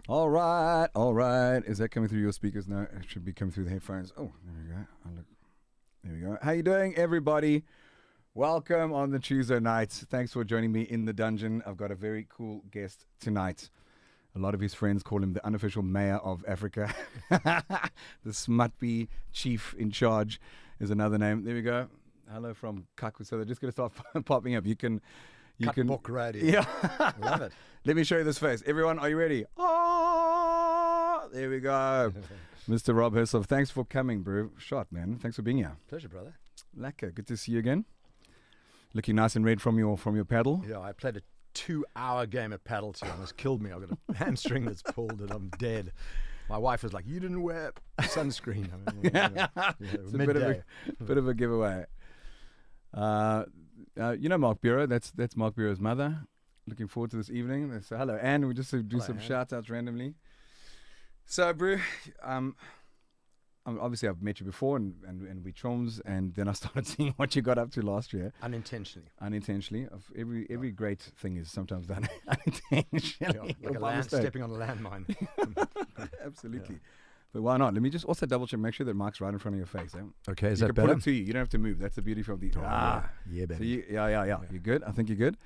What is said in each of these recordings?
All right, all right. Is that coming through your speakers? No, it should be coming through the headphones. Oh, there we go. Oh, look. There we go. How you doing, everybody? Welcome on the Tuesday nights. Thanks for joining me in the dungeon. I've got a very cool guest tonight. A lot of his friends call him the unofficial mayor of Africa. The Smutby chief in charge is another name. There we go. Hello from Kaku. So they're just going to start popping up. You can Book radio. Yeah. Love it. Let me show you this face. Everyone, are you ready? Oh, there we go. Mr. Rob Hersov, thanks for coming, bro. Shot, man. Thanks for being here. Pleasure, brother. Lekker. Good to see you again. Looking nice and red from your paddle. Yeah, I played a 2-hour game of paddle too. Almost killed me. I've got a hamstring that's pulled and I'm dead. My wife was like, "You didn't wear sunscreen." I mean, It's a bit of a giveaway. You know Mark Bureau. That's Mark Bureau's mother. Looking forward to this evening. So hello, Anne. We just do some shout outs randomly. So, bro, obviously I've met you before and we chums, and then I started seeing what you got up to last year. Unintentionally. Every great thing is sometimes done unintentionally. Yeah, like stepping on a landmine. Absolutely. Yeah. But why not? Let me just also double check, make sure that Mark's right in front of your face. Eh? Okay, is you that can better? Put it to you. You don't have to move. That's the beauty of the... Yeah, baby. So yeah. You're good? I think you're good.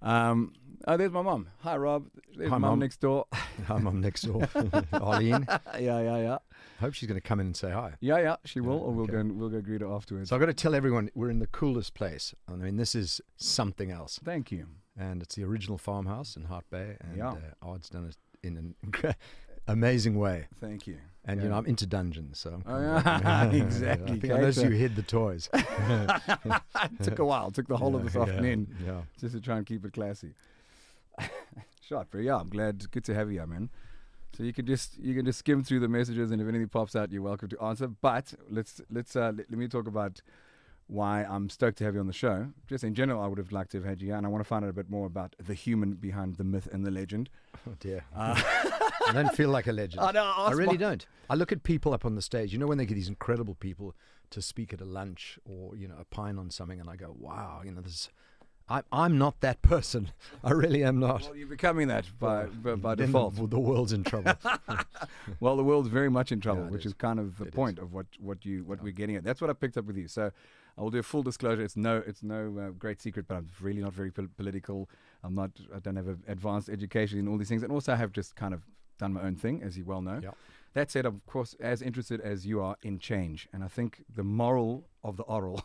There's my mom. Hi, Rob. There's Hi, mom next door. Hi, mom next door. Arlene. Yeah. Hope she's going to come in and say hi. Yeah, she will, or we'll go greet her afterwards. So I've got to tell everyone we're in the coolest place. I mean, this is something else. Thank you. And it's the original farmhouse in Hout Bay, and Ard's done it in an amazing way. Thank you. And you know, I'm into dungeons, so exactly. I think I noticed you hid the toys. It took a while. It took the whole of this afternoon Yeah. just to try and keep it classy. Shot, but yeah, I'm glad. Good to have you here, man. So you can just skim through the messages, and if anything pops out, you're welcome to answer. But let me talk about why I'm stoked to have you on the show. Just in general, I would have liked to have had you here, and I want to find out a bit more about the human behind the myth and the legend. Oh dear. I don't feel like a legend. I really don't. I look at people up on the stage. You know, when they get these incredible people to speak at a lunch or, you know, a pine on something, and I go, wow, you know, I'm not that person. I really am not. Well, you're becoming that by default. The world's in trouble. Well, the world's very much in trouble, Yeah, which is kind of the point of what we're getting at. That's what I picked up with you. So I will do a full disclosure. It's no great secret, but I'm really not very political. I don't have an advanced education in all these things, and also I have just kind of done my own thing, as you well know. Yep. That said, I'm of course as interested as you are in change, and I think the moral of the oral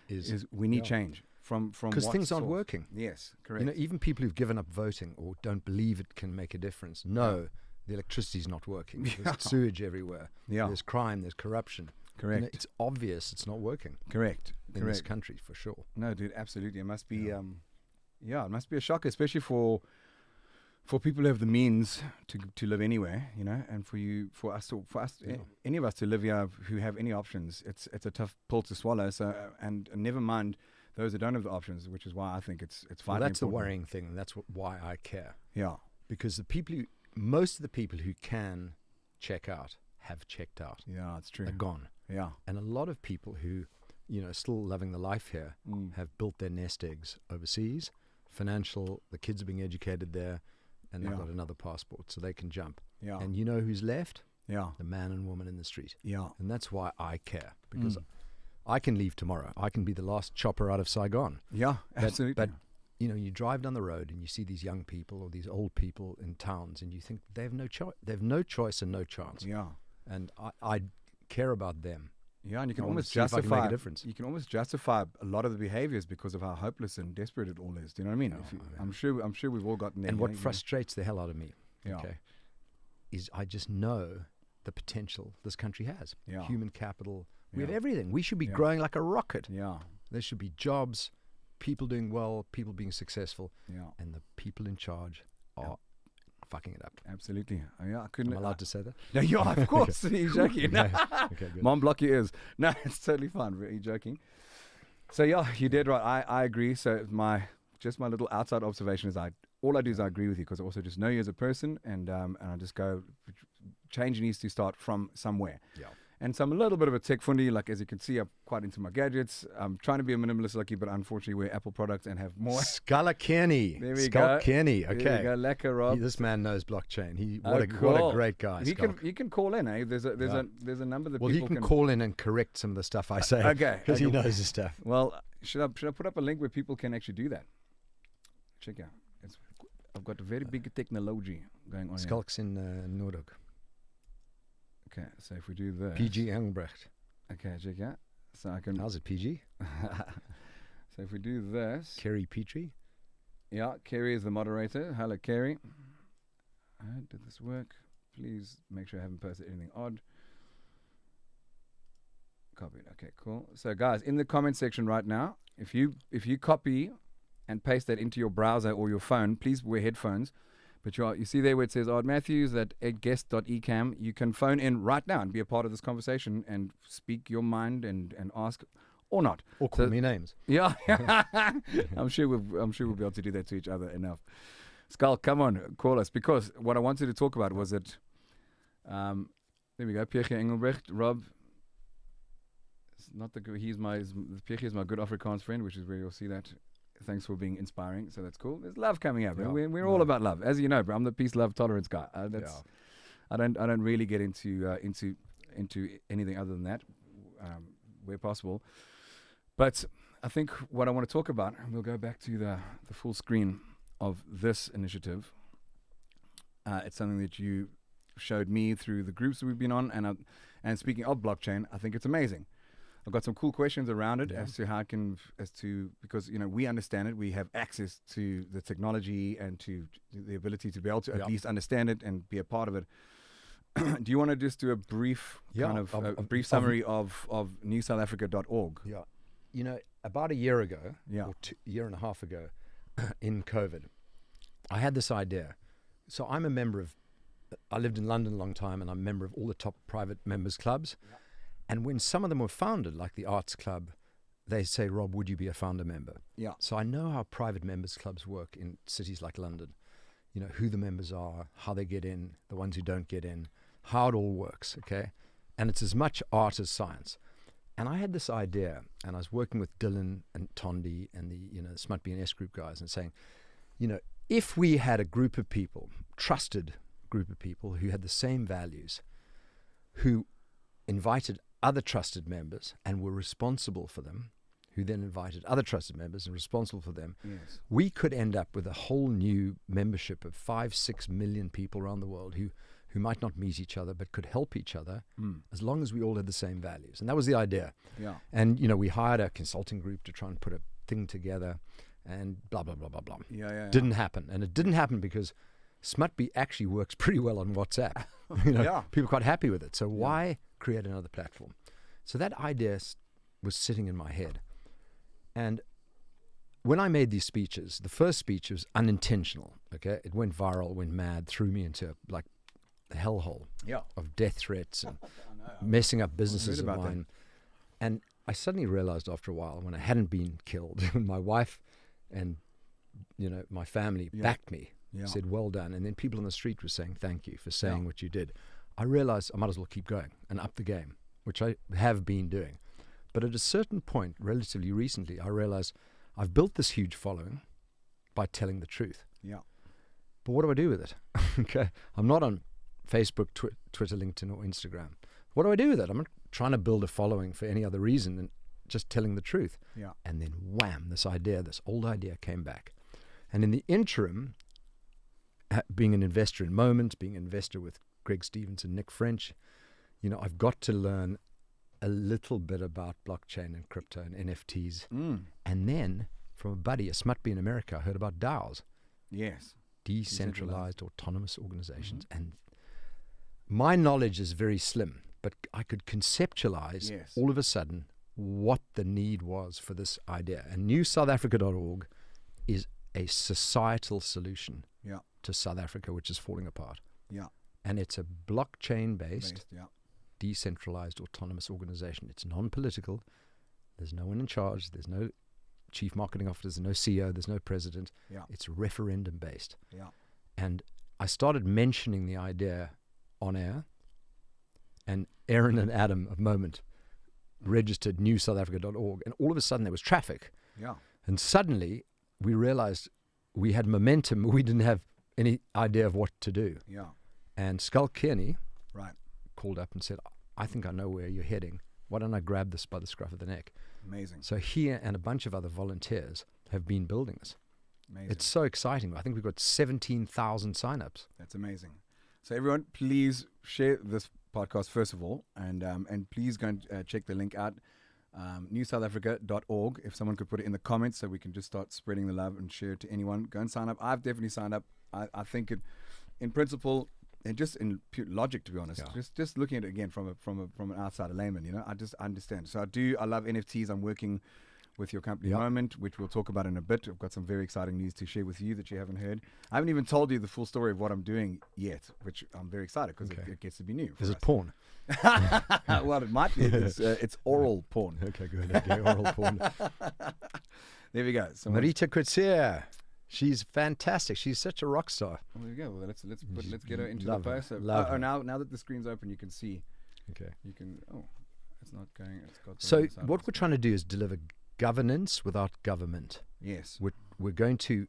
is we need change. From because things aren't working. Yes, correct. You know, even people who've given up voting or don't believe it can make a difference. No, the electricity's not working. There's sewage everywhere. Yeah. There's crime. There's corruption. Correct. You know, it's obvious it's not working. Correct. In this country, for sure. No, dude, absolutely. It must be, it must be a shock, especially for people who have the means to live anywhere, you know, and for us, any of us to live here who have any options, it's a tough pill to swallow. So, and never mind those that don't have the options, which is why I think it's vitally Well, that's the important. worrying thing, and that's why I care. Yeah. Because most of the people who can check out have checked out. Yeah, it's true. They're gone. Yeah. And a lot of people who, you know, still loving the life here have built their nest eggs overseas. The kids are being educated there, and they've got another passport, so they can jump. Yeah. And you know who's left? Yeah. The man and woman in the street. Yeah. And that's why I care, because I can leave tomorrow. I can be the last chopper out of Saigon. Yeah, absolutely. But you know, you drive down the road and you see these young people or these old people in towns, and you think they have no choice. They have no choice and no chance. Yeah. And I care about them. Yeah, and you can I wanna almost see if I can justify make a difference. You can almost justify a lot of the behaviors because of how hopeless and desperate it all is. Do you know what I mean? I'm sure we've all gotten there. And what frustrates the hell out of me, Yeah. is I just know the potential this country has. Yeah. Human capital. We have Yeah. everything. We should be growing like a rocket. Yeah. There should be jobs, people doing well, people being successful, Yeah. and the people in charge are fucking it up. Absolutely. Yeah, I couldn't. Am I allowed to say that? No, you are, of course. You're joking. Okay, good. Mom, block your ears. No, it's totally fine. You're joking. So yeah, you did right. I agree. So my little outside observation is all I do is I agree with you, because I also just know you as a person, and I just go, change needs to start from somewhere. Yeah. And so I'm a little bit of a tech fundy. Like, as you can see, I'm quite into my gadgets. I'm trying to be a minimalist, lucky, but unfortunately we're Apple products and have more. Kenny. There we go. go. Kenny. Okay. There we go. Lekker, Rob. This man knows blockchain. Cool. What a great guy. He can call in, eh? There's a number that well, people he can call in and correct some of the stuff I say. Okay. Because he knows his stuff. Well, should I put up a link where people can actually do that? Check out. I've got a very big technology going on. Skalks in Noordhoek. Okay, so if we do this. PG Engelbrecht. Okay, check out. So I can. How's it, PG? So if we do this. Kerry Petrie. Yeah, Kerry is the moderator. Hello, Kerry. Did this work? Please make sure I haven't posted anything odd. Copied. Okay, cool. So guys, in the comment section right now, if you copy and paste that into your browser or your phone, please wear headphones. But you see there where it says Ard Matthews at guest.ecam, you can phone in right now and be a part of this conversation and speak your mind and ask or not. Or call me names. Yeah. I'm sure we'll be able to do that to each other enough. Skull, come on, call us. Because what I wanted to talk about was that there we go, Pierre Engelbrecht, Rob. Not the good. Pierre is my good Afrikaans friend, which is where you'll see that. Thanks for being inspiring. So that's cool. There's love coming up. Yeah. We're all about love, as you know, bro. I'm the peace, love, tolerance guy. I don't really get into anything other than that, where possible. But I think what I want to talk about, and we'll go back to the full screen of this initiative. It's something that you showed me through the groups that we've been on, and speaking of blockchain, I think it's amazing. I've got some cool questions around it as to how it can, because, you know, we understand it. We have access to the technology and to the ability to be able to at least understand it and be a part of it. Do you want to just do a brief a brief summary of newsouthafrica.org? Yeah. You know, about a year ago, or year and a half ago, in COVID, I had this idea. So I lived in London a long time, and I'm a member of all the top private members clubs. Yeah. And when some of them were founded, like the Arts Club, they say, Rob, would you be a founder member? Yeah. So I know how private members clubs work in cities like London. You know, who the members are, how they get in, the ones who don't get in, how it all works, okay? And it's as much art as science. And I had this idea, and I was working with Dylan and Tondi and the Smut B&S group guys and saying, you know, if we had a group of people, trusted group of people who had the same values, who invited other trusted members and were responsible for them, who then invited other trusted members and responsible for them, we could end up with a whole new membership of 5-6 million people around the world who might not meet each other but could help each other as long as we all had the same values. And that was the idea. Yeah. And, you know, we hired a consulting group to try and put a thing together and blah, blah, blah, blah, blah. Didn't happen. And it didn't happen because SmutB actually works pretty well on WhatsApp. You know, people are quite happy with it. So why create another platform? So that idea was sitting in my head. And when I made these speeches, the first speech was unintentional. Okay, it went viral, went mad, threw me into like the hellhole of death threats and messing up businesses of mine. And I suddenly realized after a while, when I hadn't been killed, my wife and my family backed me. Said, well done. And then people on the street were saying, thank you for saying what you did. I realized I might as well keep going and up the game, which I have been doing. But at a certain point, relatively recently, I realized I've built this huge following by telling the truth. Yeah. But what do I do with it? Okay. I'm not on Facebook, Twitter, LinkedIn, or Instagram. What do I do with it? I'm not trying to build a following for any other reason than just telling the truth. Yeah. And then wham, this old idea came back. And in the interim, being an investor in Moment, being an investor with Greg Stevens and Nick French, I've got to learn a little bit about blockchain and crypto and NFTs. And then from a buddy, a SmutB in America, I heard about DAOs. Yes. Decentralized autonomous organizations. And my knowledge is very slim, but I could conceptualize all of a sudden what the need was for this idea. And newsouthafrica.org is a societal solution to South Africa, which is falling apart. Yeah. And it's a blockchain-based, decentralized autonomous organization. It's non-political. There's no one in charge. There's no chief marketing officer. There's no CEO. There's no president. Yeah. It's referendum-based. Yeah. And I started mentioning the idea on air, and Aaron and Adam, a moment, registered newsouthafrica.org, and all of a sudden there was traffic. Yeah. And suddenly we realized we had momentum. We didn't have any idea of what to do. Yeah. And Skull Kearney Right. called up and said, I think I know where you're heading. Why don't I grab this by the scruff of the neck? Amazing. So he and a bunch of other volunteers have been building this. Amazing. It's so exciting. I think we've got 17,000 signups. That's amazing. So everyone, please share this podcast first of all, and please go and check the link out, newsouthafrica.org. If someone could put it in the comments so we can just start spreading the love and share it to anyone. Go and sign up. I've definitely signed up. I think it, in principle, and just in pure logic, to be honest, just looking at it again from an outsider layman, you know, I just understand. So I love NFTs. I'm working with your company Moment, which we'll talk about in a bit. I've got some very exciting news to share with you that you haven't heard. I haven't even told you the full story of what I'm doing yet, which I'm very excited because it gets to be new. Is it porn? Well, it might be. It's oral porn. Okay, good. Okay, oral porn. There we go. Marita Kutsia. She's fantastic. She's such a rock star. Well, there we go. Well, let's get her into the post. Now that the screen's open, you can see. Okay. You can. Oh, it's not going. It's got. So what we're trying to do is deliver governance without government. Yes. We're going to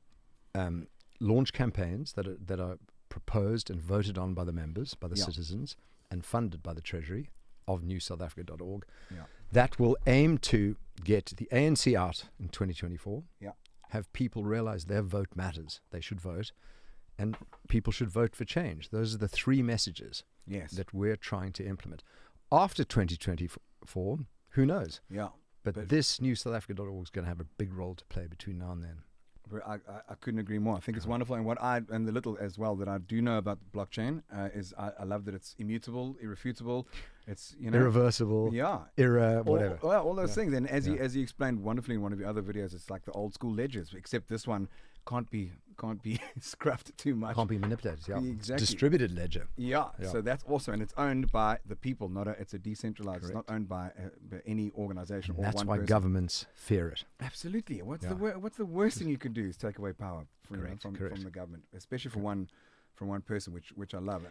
launch campaigns that are proposed and voted on by the members, by the citizens, and funded by the Treasury of newsouthafrica.org. Yeah. That will aim to get the ANC out in 2024. Yeah. Have people realize their vote matters. They should vote, and people should vote for change. Those are the three messages that we're trying to implement. After 2024, who knows? Yeah. But this newsouthafrica.org is going to have a big role to play between now and then. I couldn't agree more. I think it's wonderful, and the little as well that I do know about the blockchain is I love that it's immutable, irrefutable, it's irreversible, whatever. All those things. And as you explained wonderfully in one of your other videos, it's like the old school ledgers, except this one can't be scruffed too much. Can't be manipulated. Yeah, exactly. Distributed ledger. Yeah. So that's awesome, and it's owned by the people. It's a decentralized. Correct. It's not owned by any organization or one person. That's why governments fear it. Absolutely. What's the worst thing you can do is take away power from the government, especially from one person, which I love.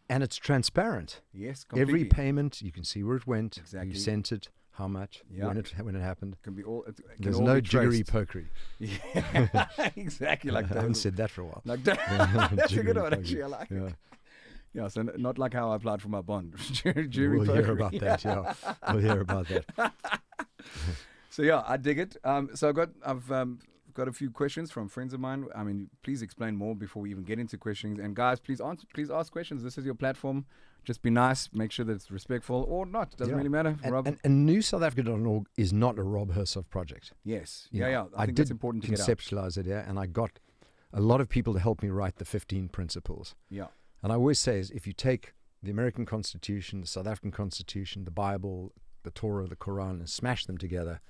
And it's transparent. Yes, completely. Every payment you can see where it went. Exactly. You sent it. How much? Yeah. When it happened. It can be all. There's no jiggery pokery. Yeah, exactly. Like I haven't said that for a while. Like that's a good one. Actually, I like it. Yeah, so not like how I applied for my bond. We'll hear about that. Yeah, we'll hear about that. So yeah, I dig it. So I've got a few questions from friends of mine. I mean, please explain more before we even get into questions. And guys, please ask questions. This is your platform. Just be nice. Make sure that it's respectful or not. Doesn't really matter. And newsouthafrica.org is not a Rob Hersov project. Yes. I think that's important to conceptualize it, and I got a lot of people to help me write the 15 principles. Yeah. And I always say is if you take the American Constitution, the South African Constitution, the Bible, the Torah, the Quran, and smash them together,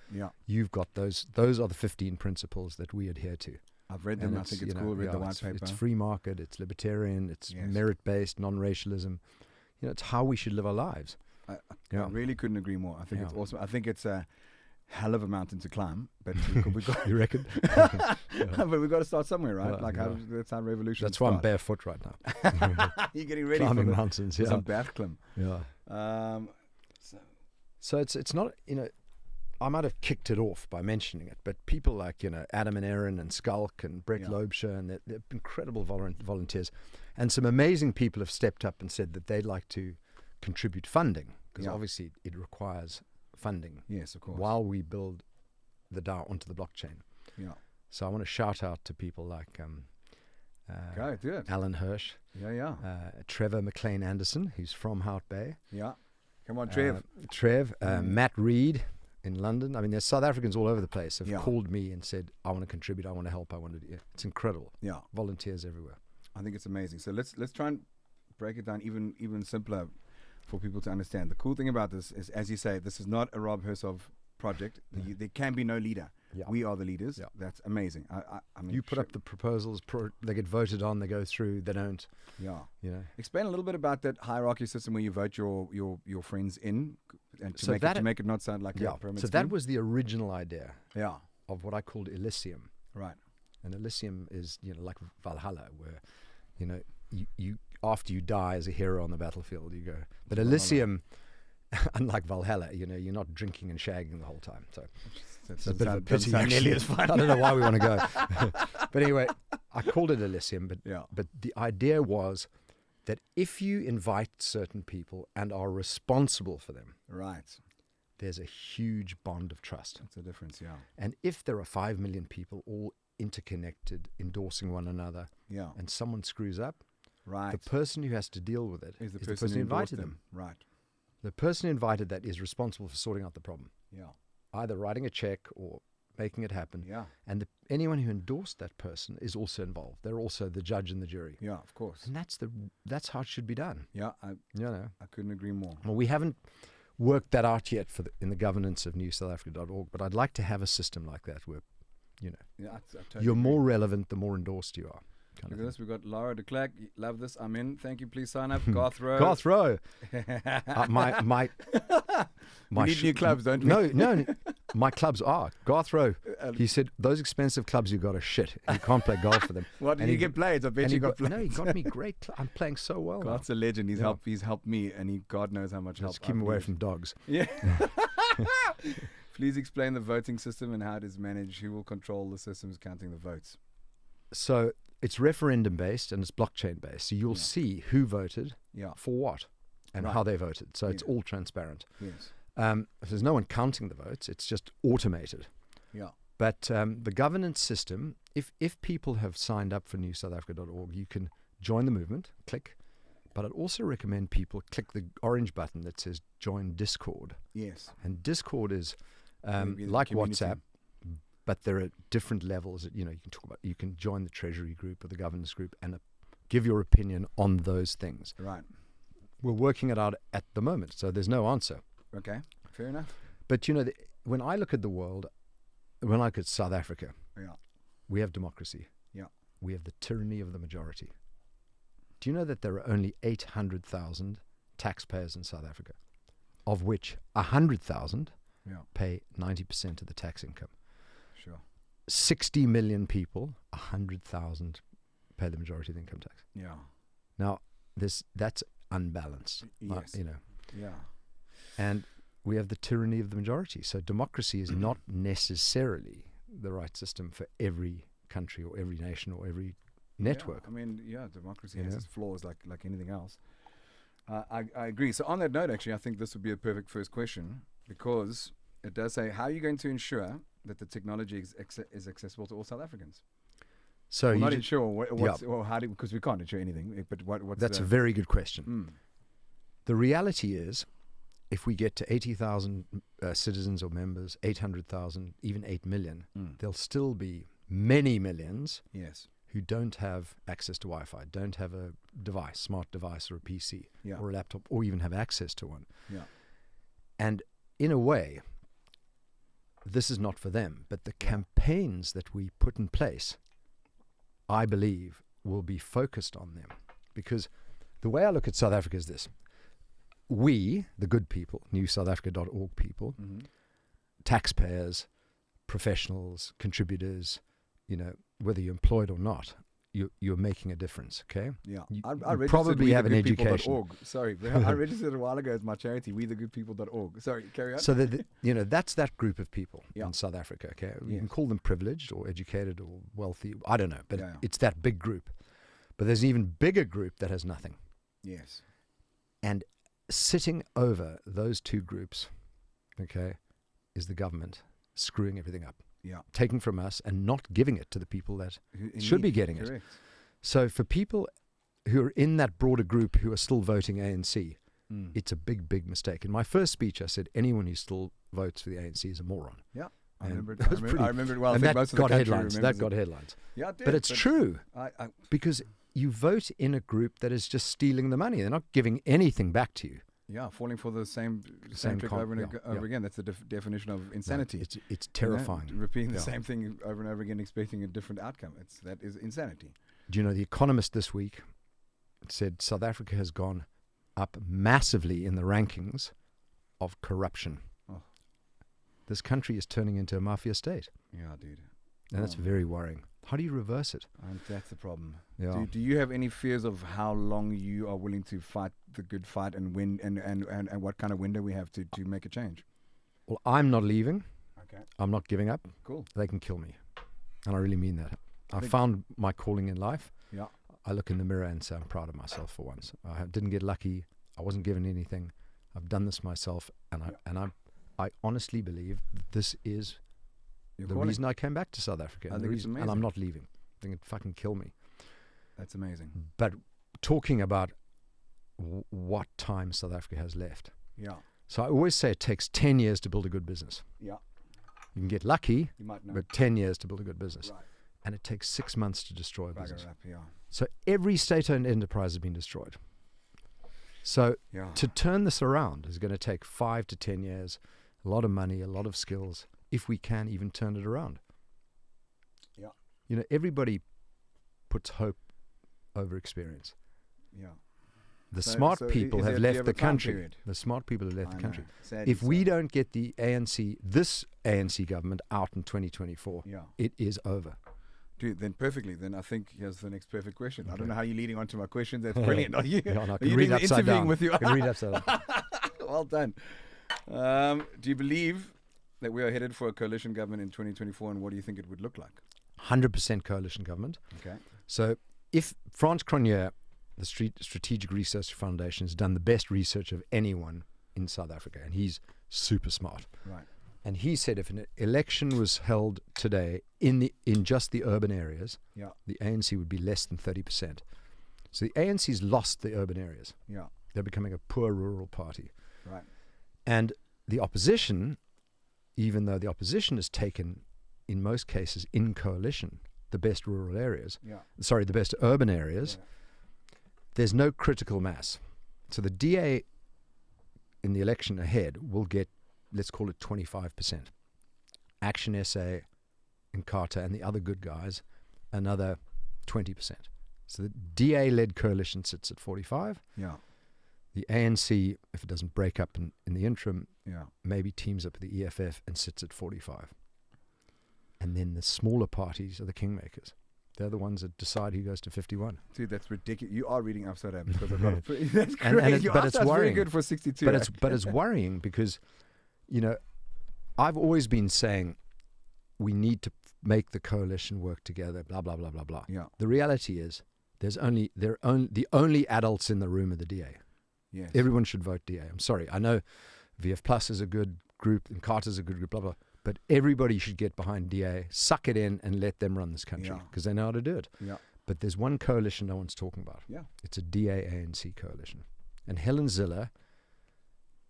you've got those. Those are the 15 principles that we adhere to. I've read them. I think it's cool. Read the white paper. It's free market. It's libertarian. It's merit-based, non-racialism. It's how we should live our lives. I really couldn't agree more. I think it's awesome. I think it's a hell of a mountain to climb, but we've got. You reckon? But we've got to start somewhere, right? That's how revolution. That's why I'm barefoot right now. You're getting ready climbing for mountains. some bath climb. Yeah. So it's not I might have kicked it off by mentioning it, but people like Adam and Aaron and Skulk and Brett Loebscher, and they're incredible volunteers, and some amazing people have stepped up and said that they'd like to contribute funding because obviously it requires funding. Yes, of course. While we build the DAO onto the blockchain. Yeah. So I want to shout out to people like Alan Hirsch. Yeah. Trevor McLean Anderson, who's from Hout Bay. Yeah. Come on, Trev. Matt Reed in London. I mean, there's South Africans all over the place have called me and said, I want to contribute, I want to help, I want to do it. It's incredible. Yeah. Volunteers everywhere. I think it's amazing. So let's try and break it down even simpler for people to understand. The cool thing about this is, as you say, this is not a Rob Hersov project. There can be no leader. Yeah. We are the leaders. Yeah. That's amazing. I mean, you put up the proposals, they get voted on, they go through, they don't. Yeah. Explain a little bit about that hierarchy system where you vote your friends in, and to make it not sound like a pyramid scheme. That was the original idea. Yeah. Of what I called Elysium. Right. And Elysium is like Valhalla, where you after you die as a hero on the battlefield, you go. But Elysium, unlike Valhalla, you're not drinking and shagging the whole time. So it's a bit of a pity. Nearly as fun. I don't know why we want to go. But anyway, I called it Elysium. But the idea was that if you invite certain people and are responsible for them, right, there's a huge bond of trust. That's the difference, yeah. And if there are 5 million people all interconnected, endorsing one another, and someone screws up, right, the person who has to deal with it is the person who invited them. Right. The person who invited that is responsible for sorting out the problem. Yeah. Either writing a check or making it happen. Yeah. And anyone who endorsed that person is also involved. They're also the judge and the jury. Yeah, of course. And that's how it should be done. Yeah, I couldn't agree more. Well, we haven't worked that out yet in the governance of newsouthafrica.org, but I'd like to have a system like that where, I totally you're agree. more relevant the more endorsed you are. Look at this. We've got Laura de Klerk. Love this. I'm in. Thank you. Please sign up. Garth Rowe. Garth Rowe. My we need new clubs, don't we? No. My clubs are. Garth Rowe. He said, those expensive clubs you got are shit. You can't play golf for them. What, did you get played? I bet you got played. No, he got me great. I'm playing so well. Garth's a legend. He's helped me, and God knows how much help. Just keep him away from dogs. Yeah. Please explain the voting system and how it is managed. Who will control the systems counting the votes? So it's referendum based and it's blockchain based. So you'll see who voted for what and how they voted. So it's all transparent. Yes. If there's no one counting the votes, it's just automated. Yeah. But the governance system, if people have signed up for newsouthafrica.org, you can join the movement, click. But I'd also recommend people click the orange button that says join Discord. Yes. And Discord is like WhatsApp, but there are different levels that, you can talk about. You can join the treasury group or the governance group and give your opinion on those things. Right. We're working it out at the moment, so there's no answer. Okay, fair enough. But, when I look at the world, when I look at South Africa, we have democracy. Yeah. We have the tyranny of the majority. Do you know that there are only 800,000 taxpayers in South Africa, of which 100,000 pay 90% of the tax income? Sure. 60 million people, 100,000 pay the majority of the income tax. Yeah. Now, that's unbalanced. Yes. Yeah. And we have the tyranny of the majority. So democracy is not necessarily the right system for every country or every nation or every network. Democracy has its flaws like anything else. I agree. So on that note, actually, I think this would be a perfect first question, because it does say, how are you going to ensure that the technology is accessible to all South Africans? So not ensure because we can't ensure anything. But what's that's a very good question. The reality is, if we get to 80,000 citizens or members, 800,000, even 8 million, there'll still be many millions who don't have access to Wi-Fi, don't have a device, smart device or a PC or a laptop, or even have access to one. Yeah. And in a way, this is not for them, but the campaigns that we put in place, I believe, will be focused on them. Because the way I look at South Africa is this. We, the good people, newsouthafrica.org people, taxpayers, professionals, contributors, whether you're employed or not, you're making a difference, okay? Yeah. I probably have an education. Sorry, I registered a while ago as my charity, wethegoodpeople.org. Sorry, carry on. So, that's that group of people in South Africa, okay? You can call them privileged or educated or wealthy, I don't know, but it's that big group. But there's an even bigger group that has nothing. Yes. And sitting over those two groups, okay, is the government screwing everything up. Yeah. Taking from us and not giving it to the people that should be getting it. So for people who are in that broader group who are still voting ANC, it's a big, big mistake. In my first speech, I said anyone who still votes for the ANC is a moron. Yeah. I remember it well. And I think most of the country remembers that got headlines. Yeah, it did, but it's true. Because you vote in a group that is just stealing the money. They're not giving anything back to you. Yeah, falling for the same trick over and over again. That's the definition of insanity. No, it's terrifying. Repeating the same thing over and over again, expecting a different outcome. That is insanity. Do you know, The Economist this week said South Africa has gone up massively in the rankings of corruption. Oh. This country is turning into a mafia state. Yeah, dude. And that's very worrying. How do you reverse it? That's the problem. Yeah. Do you have any fears of how long you are willing to fight the good fight and win, and what kind of window we have to make a change? Well, I'm not leaving. Okay. I'm not giving up. Cool. They can kill me. And I really mean that. I found my calling in life. Yeah. I look in the mirror and say I'm proud of myself for once. I didn't get lucky. I wasn't given anything. I've done this myself, and I honestly believe this is the reason I came back to South Africa. I think it's amazing. And I'm not leaving. I think it'd fucking kill me. That's amazing. But talking about what time South Africa has left. Yeah. So I always say it takes 10 years to build a good business. Yeah. You can get lucky, You might know. but 10 years to build a good business. Right. And it takes 6 months to destroy a business. Up, yeah. So every state-owned enterprise has been destroyed. So to turn this around is going to take 5 to 10 years, a lot of money, a lot of skills, if we can even turn it around. Yeah. You know, everybody puts hope over experience. Yeah. The smart people have left the country. Period? The smart people have left the country. Sadly If we don't get the this ANC government out in 2024, it is over. Dude, then perfectly. Then I think here's the next perfect question. Okay. I don't know how you're leading on to my question. That's brilliant. Are you? Yeah, are you doing the interviewing with you? I can read upside down. Well done. Do you believe that we are headed for a coalition government in 2024, and what do you think it would look like? 100% coalition government. Okay. So if Frans Cronje, the Strategic Research Foundation, has done the best research of anyone in South Africa, and he's super smart. Right. And he said if an election was held today in just the urban areas, the ANC would be less than 30%. So the ANC's lost the urban areas. Yeah. They're becoming a poor rural party. Right. And the opposition, even though the opposition has taken, in most cases, in coalition, the best rural areas, the best urban areas, there's no critical mass. So the DA in the election ahead will get, let's call it 25%. Action SA, Inkatha, and the other good guys, another 20%. So the DA-led coalition sits at 45. Yeah. The ANC, if it doesn't break up in the interim, yeah, maybe teams up with the EFF and sits at 45. And then the smaller parties are the kingmakers. They're the ones that decide who goes to 51. Dude, that's ridiculous. You are reading upside down because I've got a that's crazy. But it's worrying. Very good for 62. But it's worrying because, you know, I've always been saying we need to make the coalition work together, blah, blah, blah, blah, blah. Yeah. The reality is the only adults in the room are the DA. Yes. Everyone should vote DA. I'm sorry. I know VF Plus is a good group and Carter's a good group, blah, blah. But everybody should get behind DA, suck it in, and let them run this country because they know how to do it. Yeah. But there's one coalition no one's talking about. Yeah. It's a DA-ANC coalition. And Helen Zille,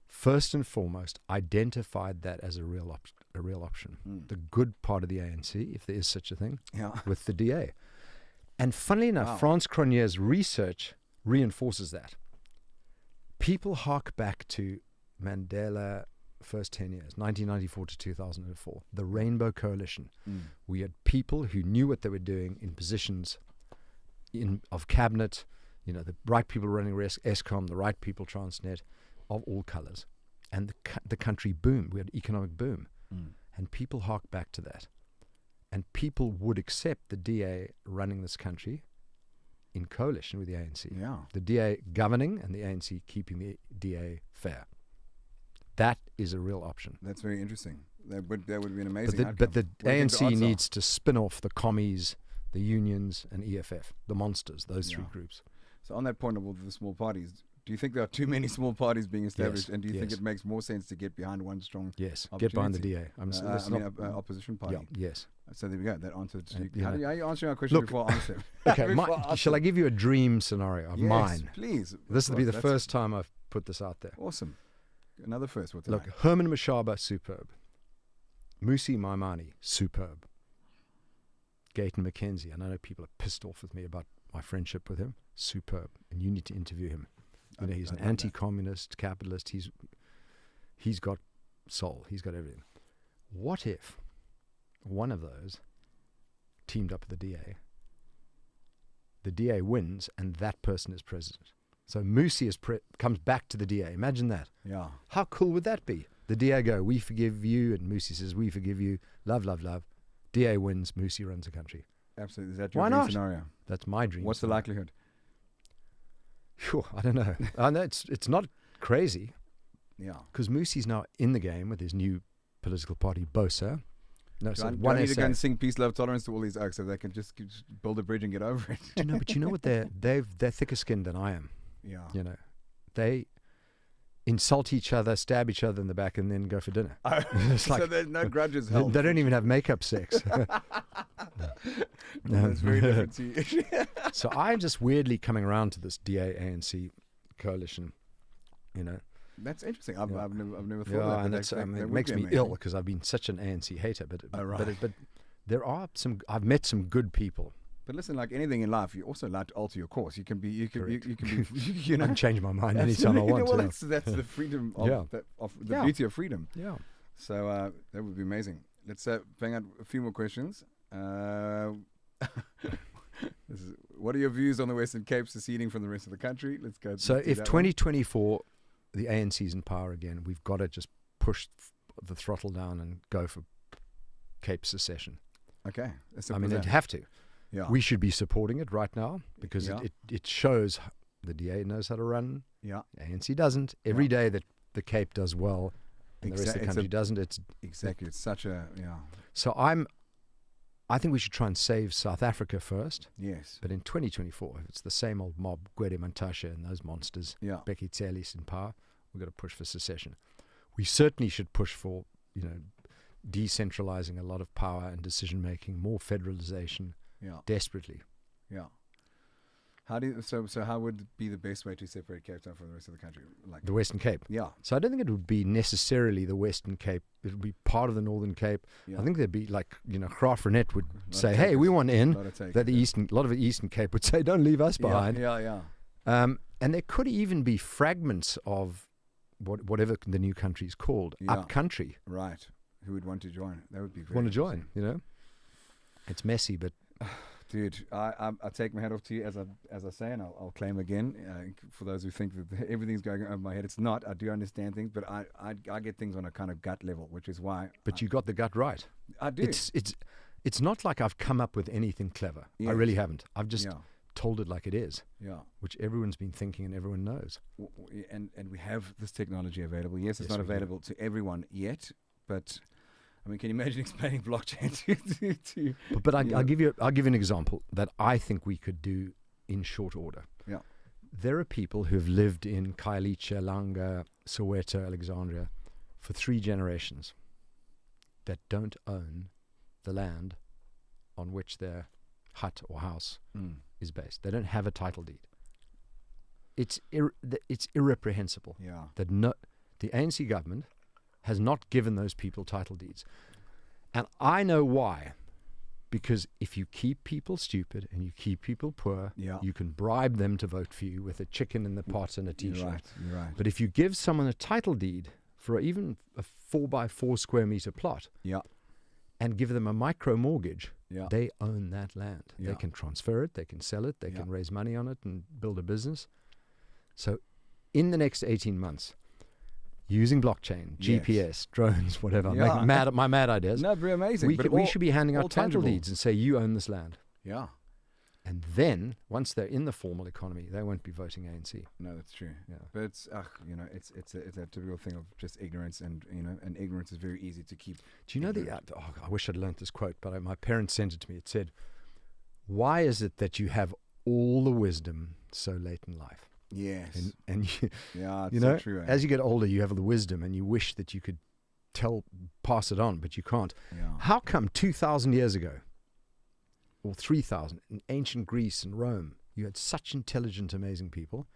first and foremost, identified that as a real option. The good part of the ANC, if there is such a thing, with the DA. And funnily enough, Frans Cronje's research reinforces that. People hark back to Mandela first 10 years, 1994 to 2004, the Rainbow Coalition. We had people who knew what they were doing in positions of cabinet, you know, the right people running Eskom, the right people Transnet, of all colours. And the country boomed. We had economic boom. And people hark back to that. And people would accept the DA running this country in coalition with the ANC. Yeah. The DA governing and the ANC keeping the DA fair. That is a real option. That's very interesting. That would be an amazing outcome. But the ANC needs to spin off the commies, the unions, and EFF, the monsters, those three groups. So on that point of the small parties, do you think there are too many small parties being established? Yes. And do you think it makes more sense to get behind one strong get behind the DA. Opposition party. Yes. So there we go. That answered. How are you answering our question before I answer? Okay. Shall I give you a dream scenario of mine? Please. This will be the first time I've put this out there. Awesome. Another first. What's Look, Herman Mashaba, superb. Musi Maimane, superb. Gayton McKenzie, and I know people are pissed off with me about my friendship with him. Superb. And you need to interview him. You know, he's an anti-communist, capitalist. He's got soul. He's got everything. What if one of those teamed up with the DA? The DA wins, and that person is president. So Musi comes back to the DA. Imagine that. Yeah. How cool would that be? The DA go, we forgive you, and Musi says, we forgive you. Love, love, love. DA wins, Musi runs the country. Absolutely. Is that your Why dream not? scenario? That's my dream. What's the scenario. likelihood? Sure, I don't know. I know it's not crazy Yeah. because Musi's now in the game with his new political party, BOSA. No, Do so I one need to go SA. and sing peace, love, tolerance to all these oaks so they can just build a bridge and get over it. But you know what? They're thicker skinned than I am. Yeah. You know, they insult each other, stab each other in the back, and then go for dinner. It's So like there's no grudges they held. don't even have makeup sex. That's very different to you. So I'm just weirdly coming around to this DA ANC coalition. You know, That's interesting. I've never thought yeah, of and that. that's, That it would makes be me amazing. ill because I've been such an ANC hater. But Right. but there are some. I've met some good people. But listen, like anything in life, you're also allowed to alter your course. You can be, you can be, you I know. can change my mind anytime I want Well, to. that's the freedom of, Yeah. of the Yeah. beauty of freedom. Yeah. So that would be amazing. Let's bang out a few more questions. What are your views on the Western Cape seceding from the rest of the country? Let's go. So let's do if that 2024, the ANC's in power again, we've got to just push the throttle down and go for Cape secession. one. Okay. As I simple mean, as they'd that. have to. Yeah. We should be supporting it right now because Yeah. it shows the DA knows how to run. Yeah. ANC doesn't. Every Yeah. day that the Cape does well and the rest of the It's country doesn't, it's Exactly. It's such a so I think we should try and save South Africa first. yes. But in 2024, if it's the same old mob, Gwede Mantashe and those monsters, Yeah. Becky Tselis in power, we've got to push for secession. We certainly should push for, decentralizing a lot of power and decision making, more federalization, Yeah. desperately. Yeah. How do you, so how would be the best way to separate Cape Town from the rest of the country? Like The Western Cape. yeah. So I don't think it would be necessarily the Western Cape. It would be part of the Northern Cape. Yeah. I think there'd be like, Graaf Reinet would Lot of say, hey, we takers. want in. Lot of takers, That a lot of the Eastern Cape would say, don't leave us behind. Yeah. And there could even be fragments of whatever the new country is called, Yeah. up country. Right. Who would want to join? That would be very Want to interesting. join, It's messy, but Dude, I take my hat off to you as I say, and I'll claim again. For those who think that everything's going over my head, it's not. I do understand things, but I get things on a kind of gut level, which is why. you got the gut right. I do. It's not like I've come up with anything clever. I Yes. really haven't. I've just yeah, told it like it is, yeah. which everyone's been thinking and everyone knows. And we have this technology available. Yes, it's Yes, not we do. available to everyone yet, but I mean, can you imagine explaining blockchain to But Yeah. I'll give you an example that I think we could do in short order. Yeah. There are people who've lived in Khayelitsha, Langa, Soweto, Alexandria for 3 generations that don't own the land on which their hut or house is based. They don't have a title deed. It's irreprehensible Yeah. that the ANC government has not given those people title deeds. And I know why. Because if you keep people stupid and you keep people poor, Yeah. you can bribe them to vote for you with a chicken in the pot and a T-shirt. You're right. But if you give someone a title deed for even a 4x4 square meter plot Yeah. and give them a micro mortgage, Yeah. they own that land. Yeah. They can transfer it, they can sell it, they Yeah. can raise money on it and build a business. So in the next 18 months, using blockchain, Yes. GPS, drones, whatever, I'm Yeah. making my mad ideas. No, very amazing. We should be handing all out title tangible. deeds and say, you own this land. Yeah. And then, once they're in the formal economy, they won't be voting ANC. No, that's true. Yeah. But it's it's a typical thing of just ignorance, and and ignorance is very easy to keep. Do you know ignorant. I wish I'd learnt this quote, but my parents sent it to me. It said, why is it that you have all the wisdom so late in life? Yes. And you, Yeah, it's you know, so true. as you get older, you have the wisdom and you wish that you could pass it on, but you can't. Yeah. How come 2,000 years ago, or 3,000, in ancient Greece and Rome, you had such intelligent, amazing people?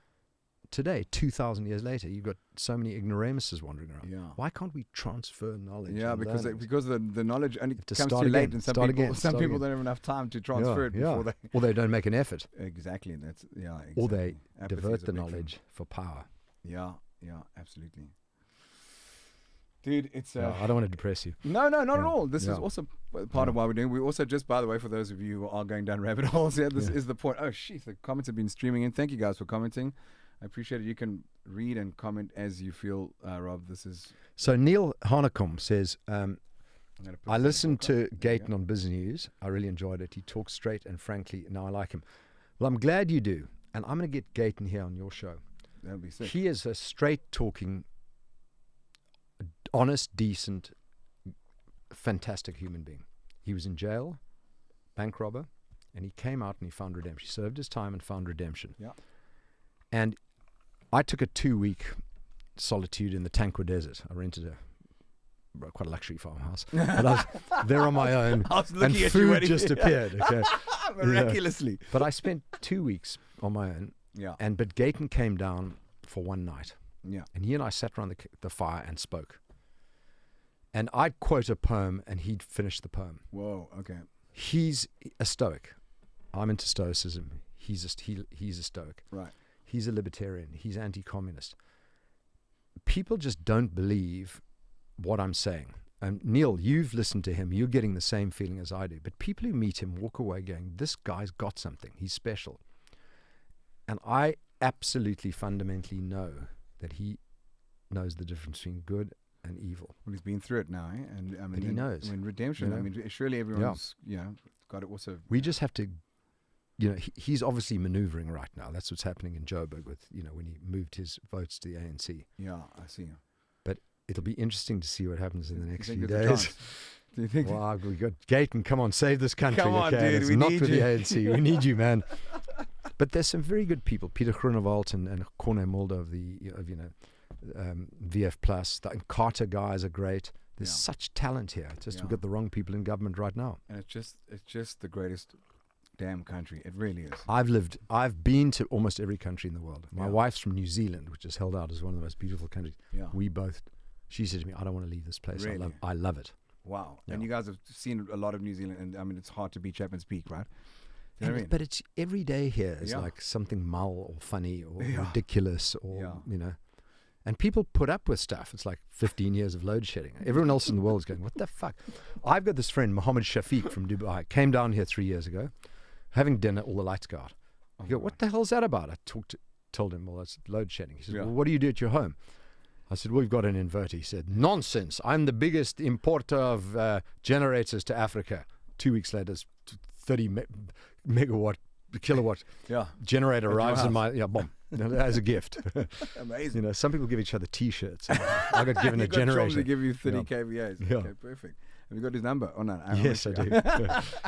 Today, 2,000 years later, you've got so many ignoramuses wandering around. Yeah. Why can't we transfer knowledge? Yeah, and because learn it? because the knowledge only have to comes start too late, again, and start again, some start people again. don't have enough time to transfer it before they. Or they don't make an effort, Exactly. That's Exactly. or they Apathy divert is a the big thing. knowledge for power. Yeah. Absolutely. Dude, it's No, I don't want to depress you. No, not at Yeah. all. This Yeah. is also part of why we're doing. We also, just by the way, for those of you who are going down rabbit holes here, this Yeah. is the point. Oh, shit, the comments have been streaming in. Thank you guys for commenting. I appreciate it. You can read and comment as you feel, Rob. This is So Neil Hanekom says, I listened to Gayton on Business News. I really enjoyed it. He talks straight and frankly. Now I like him. Well, I'm glad you do. And I'm going to get Gayton here on your show. That would be sick. He is a straight talking, honest, decent, fantastic human being. He was in jail, bank robber, and he came out and he found redemption. He served his time and found redemption. Yeah. And I took a 2-week solitude in the Tankwa Desert. I rented quite a luxury farmhouse. But I was there on my own, and food just appeared. Okay. Miraculously. Yeah. But I spent 2 weeks on my own. Yeah. But Gayton came down for one night. Yeah. And he and I sat around the fire and spoke. And I'd quote a poem, and he'd finish the poem. Whoa. Okay. He's a Stoic. I'm into Stoicism. He's a Stoic. Right. He's a libertarian. He's anti-communist. People just don't believe what I'm saying. And Neil, you've listened to him. You're getting the same feeling as I do. But people who meet him walk away going, this guy's got something. He's special. And I absolutely fundamentally know that he knows the difference between good and evil. Well, he's been through it now, eh? And I mean, but he knows. I mean, redemption. You know? I mean, surely everyone's, got to also. We just have to, he's obviously maneuvering right now. That's what's happening in Joburg with, when he moved his votes to the ANC. Yeah, I see. But it'll be interesting to see what happens in the next few days. Do you think? Well, we got Gayton. Come on, save this country. Come on, dude. It's We not need with you. the ANC. We need you, man. But there's some very good people. Peter Groenewald and Corne Mulder of VF Plus. The Carter guys are great. There's such talent here. We've got the wrong people in government right now. And it's just the greatest damn country. It really is. I've been to almost every country in the world. My wife's from New Zealand, which is held out as one of the most beautiful countries. Yeah. She said to me, I don't want to leave this place. Really? I love it. Wow. Yeah. And you guys have seen a lot of New Zealand, and I mean, it's hard to beat Chapman's Peak, right? You know what I mean? But it's every day here is like something mull or funny or ridiculous or, and people put up with stuff. It's like 15 years of load shedding. Everyone else in the world is going, what the fuck? I've got this friend, Mohammed Shafiq from Dubai, came down here 3 years ago, having dinner, all the lights go out. I go, what the hell's that about? I told him, well, that's load shedding. He said, well, what do you do at your home? I said, we've got an inverter. He said, nonsense. I'm the biggest importer of generators to Africa. 2 weeks later, 30 megawatt, kilowatt generator arrives in my, boom, as a gift. Amazing. Some people give each other T-shirts. I got given a generator. To give you 30 kVAs. Yeah. Okay, perfect. Have you got his number? Oh, no. Yes, I do.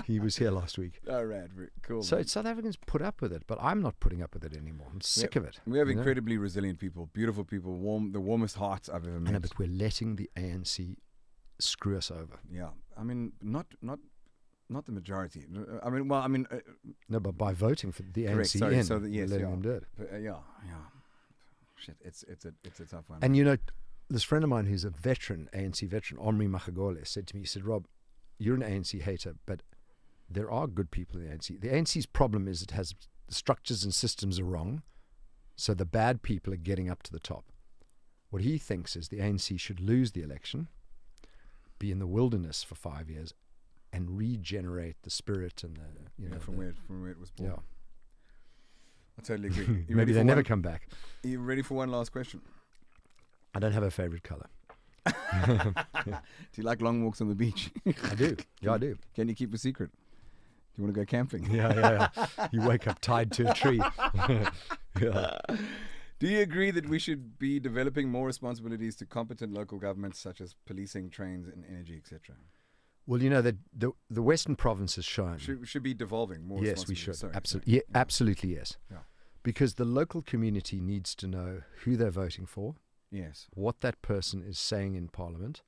He was here last week. All right. Cool. So South Africans put up with it, but I'm not putting up with it anymore. I'm sick of it. We have incredibly resilient people, beautiful people, the warmest hearts I've ever met. I know, but we're letting the ANC screw us over. Yeah. I mean, not the majority. I mean, no, but by voting for the ANC yes, letting them do it. But, Shit, it's a tough one. And this friend of mine who's a veteran, ANC veteran, Omri Machagole, said to me, he said, Rob, you're an ANC hater, but there are good people in the ANC. The ANC's problem is it has the structures and systems are wrong, so the bad people are getting up to the top. What he thinks is the ANC should lose the election, be in the wilderness for 5 years, and regenerate the spirit and the from where it was born. Yeah, I totally agree. Maybe they never come back. Are you ready for one last question? I don't have a favorite color. Do you like long walks on the beach? I do. Yeah, I do. Can you keep a secret? Do you want to go camping? Yeah. You wake up tied to a tree. Yeah. Do you agree that we should be developing more responsibilities to competent local governments, such as policing, trains, and energy, etc.? Well, that the Western Province has shown should be devolving more. Yes, we should. Sorry. Absolutely. Yeah, absolutely, yes. Yeah. Because the local community needs to know who they're voting for. Yes. What that person is saying in Parliament,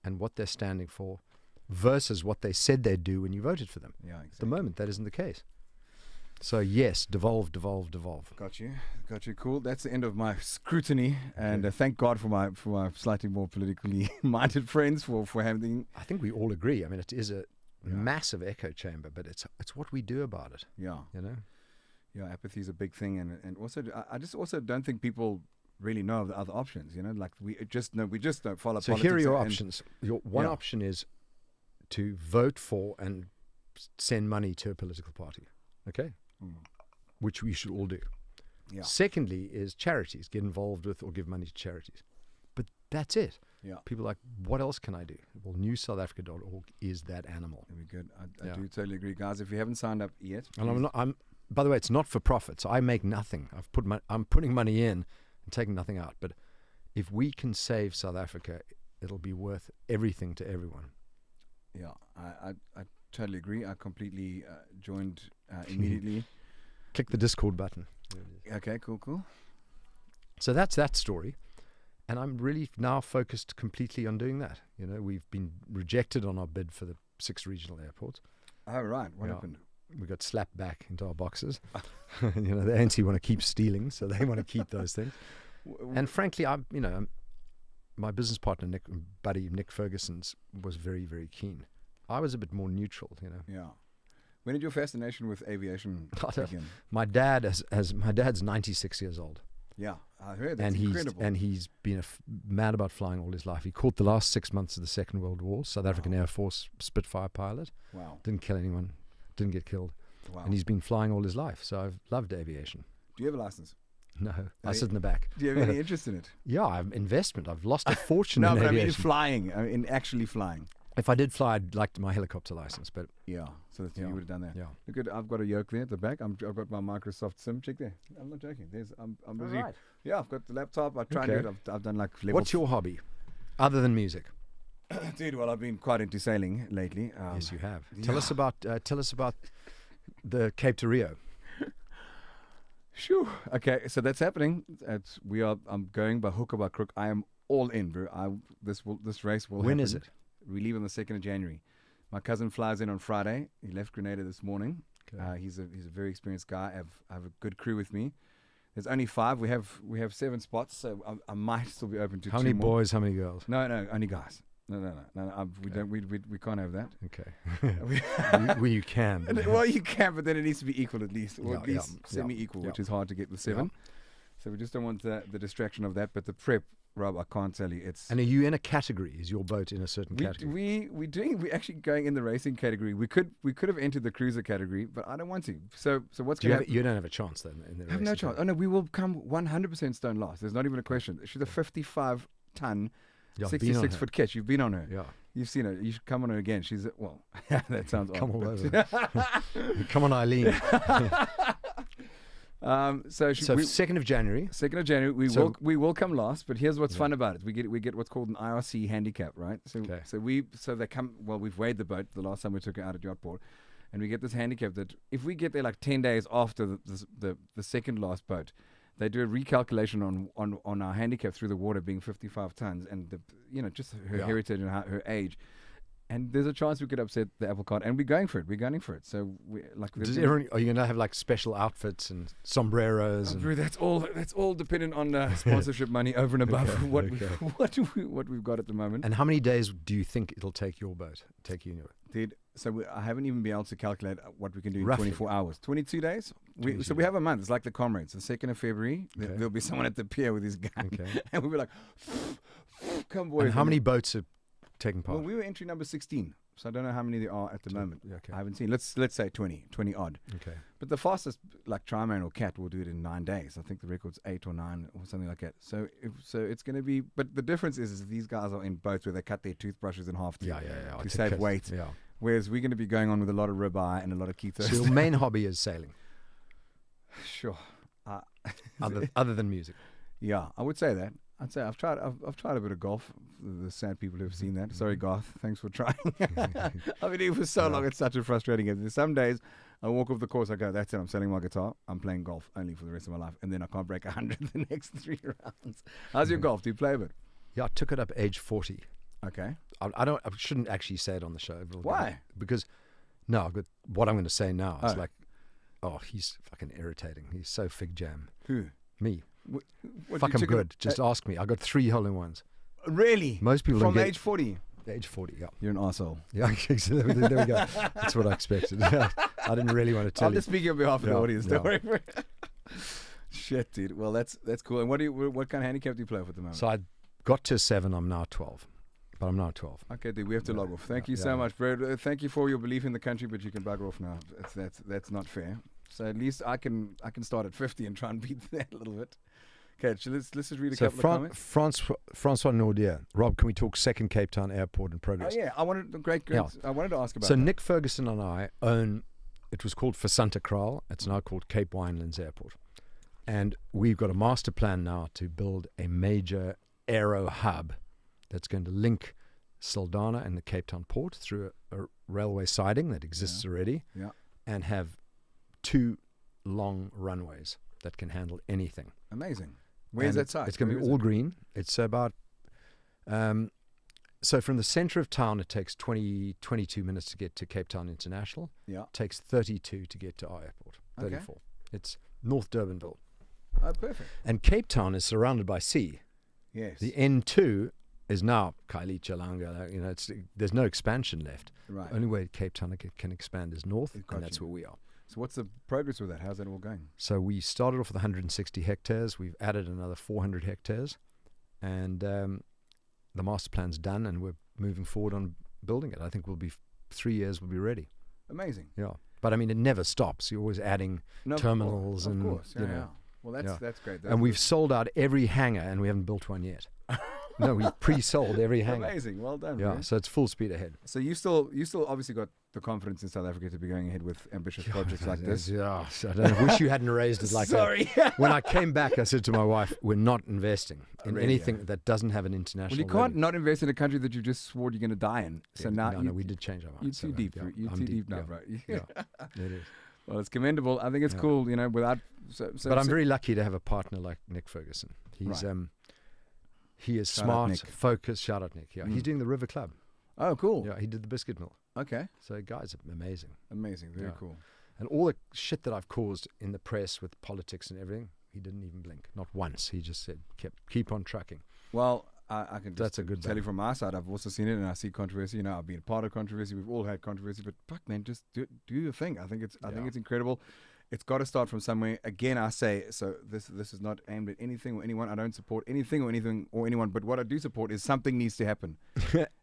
and what they're standing for, versus what they said they'd do when you voted for them. Yeah, exactly. At the moment, that isn't the case. So yes, devolve. Got you. Cool. That's the end of my scrutiny, and thank God for my slightly more politically minded friends for having. I think we all agree. I mean, it is a massive echo chamber, but it's what we do about it. Yeah. Yeah, apathy is a big thing, and also I just also don't think people really know of the other options. Like we just don't follow. So here are your options. Your one option is to vote for and send money to a political party. Okay. Which we should all do. Yeah. Secondly is charities. Get involved with or give money to charities. But that's it. Yeah. People are like, what else can I do? Well, newsouthafrica.org is that animal. Very good. I do totally agree, guys. If you haven't signed up yet, and by the way, it's not for profit, so I make nothing. I'm putting money in and taking nothing out. But if we can save South Africa, it'll be worth everything to everyone. Yeah, I totally agree. I completely joined immediately. Click the Discord button. Okay, cool. So that's that story. And I'm really now focused completely on doing that. You know, we've been rejected on our bid for the 6 regional airports. Oh, right. What happened? We got slapped back into our boxes. You know, the ANC want to keep stealing, so they want to keep those things. And frankly, my business partner, buddy Nick Ferguson's, was very, very keen. I was a bit more neutral, you know. Yeah. When did your fascination with aviation begin? My dad's 96 years old. Yeah, I heard that's incredible. And he's been mad about flying all his life. He caught the last 6 months of the Second World War, South African Air Force Spitfire pilot. Wow. Didn't kill anyone, didn't get killed. Wow. And he's been flying all his life, so I've loved aviation. Do you have a license? No, I sit in the back. Do you have any interest in it? Yeah, I've investment. I've lost a fortune in aviation. No, but I mean flying, in actually flying. If I did fly, I'd like my helicopter license, but yeah, so you would have done that. Yeah. Look at, I've got a yoke there at the back. I've got my Microsoft Sim. Check there. I'm not joking. I'm busy. Right. Yeah, I've got the laptop. I try and do it. I've done like level. What's your hobby, other than music? Dude, well, I've been quite into sailing lately. Yes, you have. Yeah. Tell us about the Cape to Rio. Sure. Okay, so that's happening. I'm going by hook or by crook. I am all in, bro. This race will. When happen. is it? We leave on the 2nd of January. My cousin flies in on Friday. He left Grenada this morning. Okay. He's a very experienced guy. I have a good crew with me. There's only 5. We have 7 spots, so I might still be open to 2 more. How many boys? How many girls? No, only guys. No. We can't have that. Okay. Well, you can. Well, you can, but then it needs to be equal at least, or at least semi-equal, which is hard to get with 7. Yeah. So we just don't want the distraction of that. But the prep, Rob, I can't tell you. And are you in a category? Is your boat in a certain category? We're actually going in the racing category. We could have entered the cruiser category, but I don't want to. So what's going to happen? You don't have a chance then in the racing. I have no chance. Oh no, we will come 100% stone last. There's not even a question. She's a 55-ton, 66-foot catch. You've been on her. Yeah. You've seen her. You should come on her again. She's that sounds come odd. All over. Come on, Eileen. So 2nd of January. 2nd of January, we will come last. But here's what's fun about it: we get what's called an IRC handicap, right? So they come. Well, we've weighed the boat the last time we took it out at Yachtport, and we get this handicap that if we get there like 10 days after the second last boat, they do a recalculation on our handicap through the water being 55 tons and just her heritage and her age. And there's a chance we could upset the apple cart, and we're going for it. So we like. Are you going to have like special outfits and sombreros? That's all dependent on sponsorship money over and above what we've got at the moment. And how many days do you think it'll take your boat? Dude, so I haven't even been able to calculate what we can do in Roughly. 24 hours. 22 days. So we have a month. It's like the comrades. The 2nd of February, there'll be someone at the pier with his gun, and we'll be like, "Come boys!" And how many boats are taking part? Well, we were entry number 16, so I don't know how many there are at the moment. Okay. I haven't seen. Let's say 20 odd. Okay. But the fastest, like Triman or Cat, will do it in 9 days. I think the record's 8 or 9 or something like that. So it's going to be. But the difference is these guys are in boats where they cut their toothbrushes in half to save weight. Yeah. Whereas we're going to be going on with a lot of ribeye and a lot of keto. So your main hobby is sailing. Sure. Other than music. Yeah, I would say that. I'd say I've tried a bit of golf. The sad people who have seen that. Sorry, Garth. Thanks for trying. I've been doing it for so long. It's such a frustrating game. Some days I walk off the course. I go, that's it. I'm selling my guitar. I'm playing golf only for the rest of my life, and then I can't break 100 the next 3 rounds. How's your golf? Do you play a bit? Yeah, I took it up age 40. Okay. I shouldn't actually say it on the show. Why? Because what I'm going to say now is he's fucking irritating. He's so fig jam. Who? Me. What Fuck, I'm good. Just ask me. I got 3 hole-in-ones. Really? Most people from don't age 40. Age 40, yeah. You're an arsehole. Yeah, there we go. That's what I expected. I didn't really want to tell you. I'm just speaking on behalf of the audience. Don't worry. Shit, dude. Well, that's cool. And what kind of handicap do you play with at the moment? So I got to 7. I'm now 12. But I'm now 12. Okay, dude, we have to log off. Thank you so much, bro. Thank you for your belief in the country, but you can bugger off now. That's not fair. So at least I can start at 50 and try and beat that a little bit. Okay, so let's just read a So couple of comments. Francois Nordier. Rob, can we talk second Cape Town airport in progress? Oh yeah, I wanted Yeah. I wanted to ask about. So that. Nick Ferguson and I own. It was called Santa Kraal. It's now called Cape Winelands Airport, and we've got a master plan now to build a major aero hub that's going to link Saldanha and the Cape Town port through a railway siding that exists already, and have 2 long runways that can handle anything. Amazing. Where's that site? It's going to be all green. It's about so from the center of town, it takes 22 minutes to get to Cape Town International. Yeah. It takes 32 to get to our airport. 34. Okay. It's North Durbanville. Oh, perfect. And Cape Town is surrounded by sea. Yes. The N2 is now Khayelitsha Langa. You know, there's no expansion left. Right. The only way Cape Town can expand is north, Got and that's you. where we are. So what's the progress with that? How's that all going? So we started off with 160 hectares. We've added another 400 hectares. And the master plan's done, and we're moving forward on building it. I think 3 years we'll be ready. Amazing. Yeah. But I mean, it never stops. You're always adding terminals of and course. Yeah, you know. yeah. Well, that's great. And we've sold out every hangar, and we haven't built one yet. No, we've pre-sold every hangar. Amazing. Well done. Yeah, man. so it's full speed ahead. So you still obviously got the confidence in South Africa to be going ahead with ambitious projects like this. Yeah, so I wish you hadn't raised it like Sorry. that. When I came back, I said to my wife, "We're not investing in Really, anything that doesn't have an international." Well, you can't not invest in a country that you just swore you're going to die in. So now no, we did change our mind. You're too deep. You're too deep now, bro. Yeah, it is. Well, it's commendable. I think it's cool. You know, without. But I'm very lucky to have a partner like Nick Ferguson. He's he is Shout out smart, Nick. focused. Shout out Nick. Yeah, he's doing the River Club. Oh, cool. Yeah, he did the biscuit mill. Okay. So guys, amazing. Amazing. Very cool. And all the shit that I've caused in the press with politics and everything, he didn't even blink. Not once. He just said, keep on trucking. Well, I can just That's a good tell you from my side, I've also seen it, and I see controversy. You know, I've been a part of controversy. We've all had controversy, but fuck, man, just do your thing. I think it's incredible. It's got to start from somewhere. Again, I say, so this is not aimed at anything or anyone. I don't support anything or anyone, but what I do support is something needs to happen.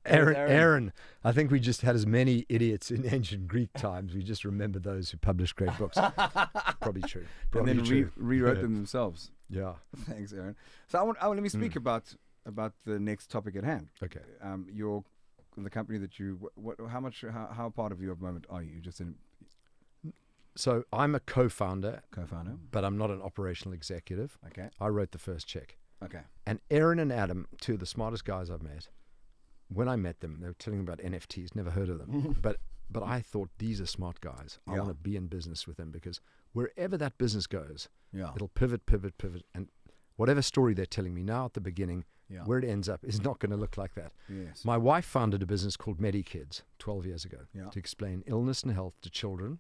Aaron, I think we just had as many idiots in ancient Greek times. We just remember those who published great books. Probably true. Probably and then true. rewrote them themselves. Yeah. Thanks, Aaron. So let me speak about the next topic at hand. Okay. The company that you, how part of you at the moment are you? Just in. So I'm a co-founder, Co-founder. but I'm not an operational executive. Okay. I wrote the first check. Okay. And Aaron and Adam, 2 of the smartest guys I've met, when I met them, they were telling me about NFTs, never heard of them. But I thought, these are smart guys. I want to be in business with them, because wherever that business goes, it'll pivot. And whatever story they're telling me now at the beginning, where it ends up is not going to look like that. Yes. My wife founded a business called MediKids 12 years ago to explain illness and health to children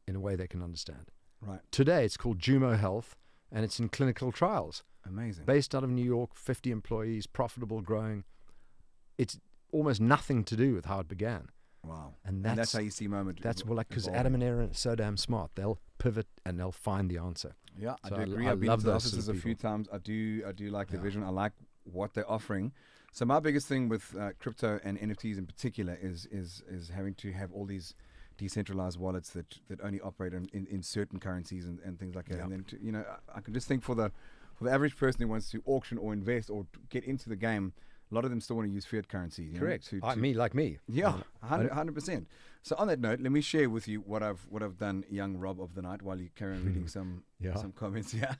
in a way they can understand. Right. Today, it's called Jumo Health, and it's in clinical trials. Amazing. Based out of New York, 50 employees, profitable, growing. It's almost nothing to do with how it began. Wow. And that's how you see Moment. That's because Adam and Aaron are so damn smart. They'll pivot and they'll find the answer. Yeah, So I do agree. I I've been love to the those offices sort a of few people. times. I do like the vision. I like what they're offering. So my biggest thing with crypto and NFTs in particular is having to have all these decentralized wallets that only operate in certain currencies and things like that. And then I can just think for the average person who wants to auction or invest or get into the game, a lot of them still want to use fiat currency. Correct. Like me. Yeah, 100%. So on that note, let me share with you what I've done, young Rob of the night, while you carry on reading some comments here.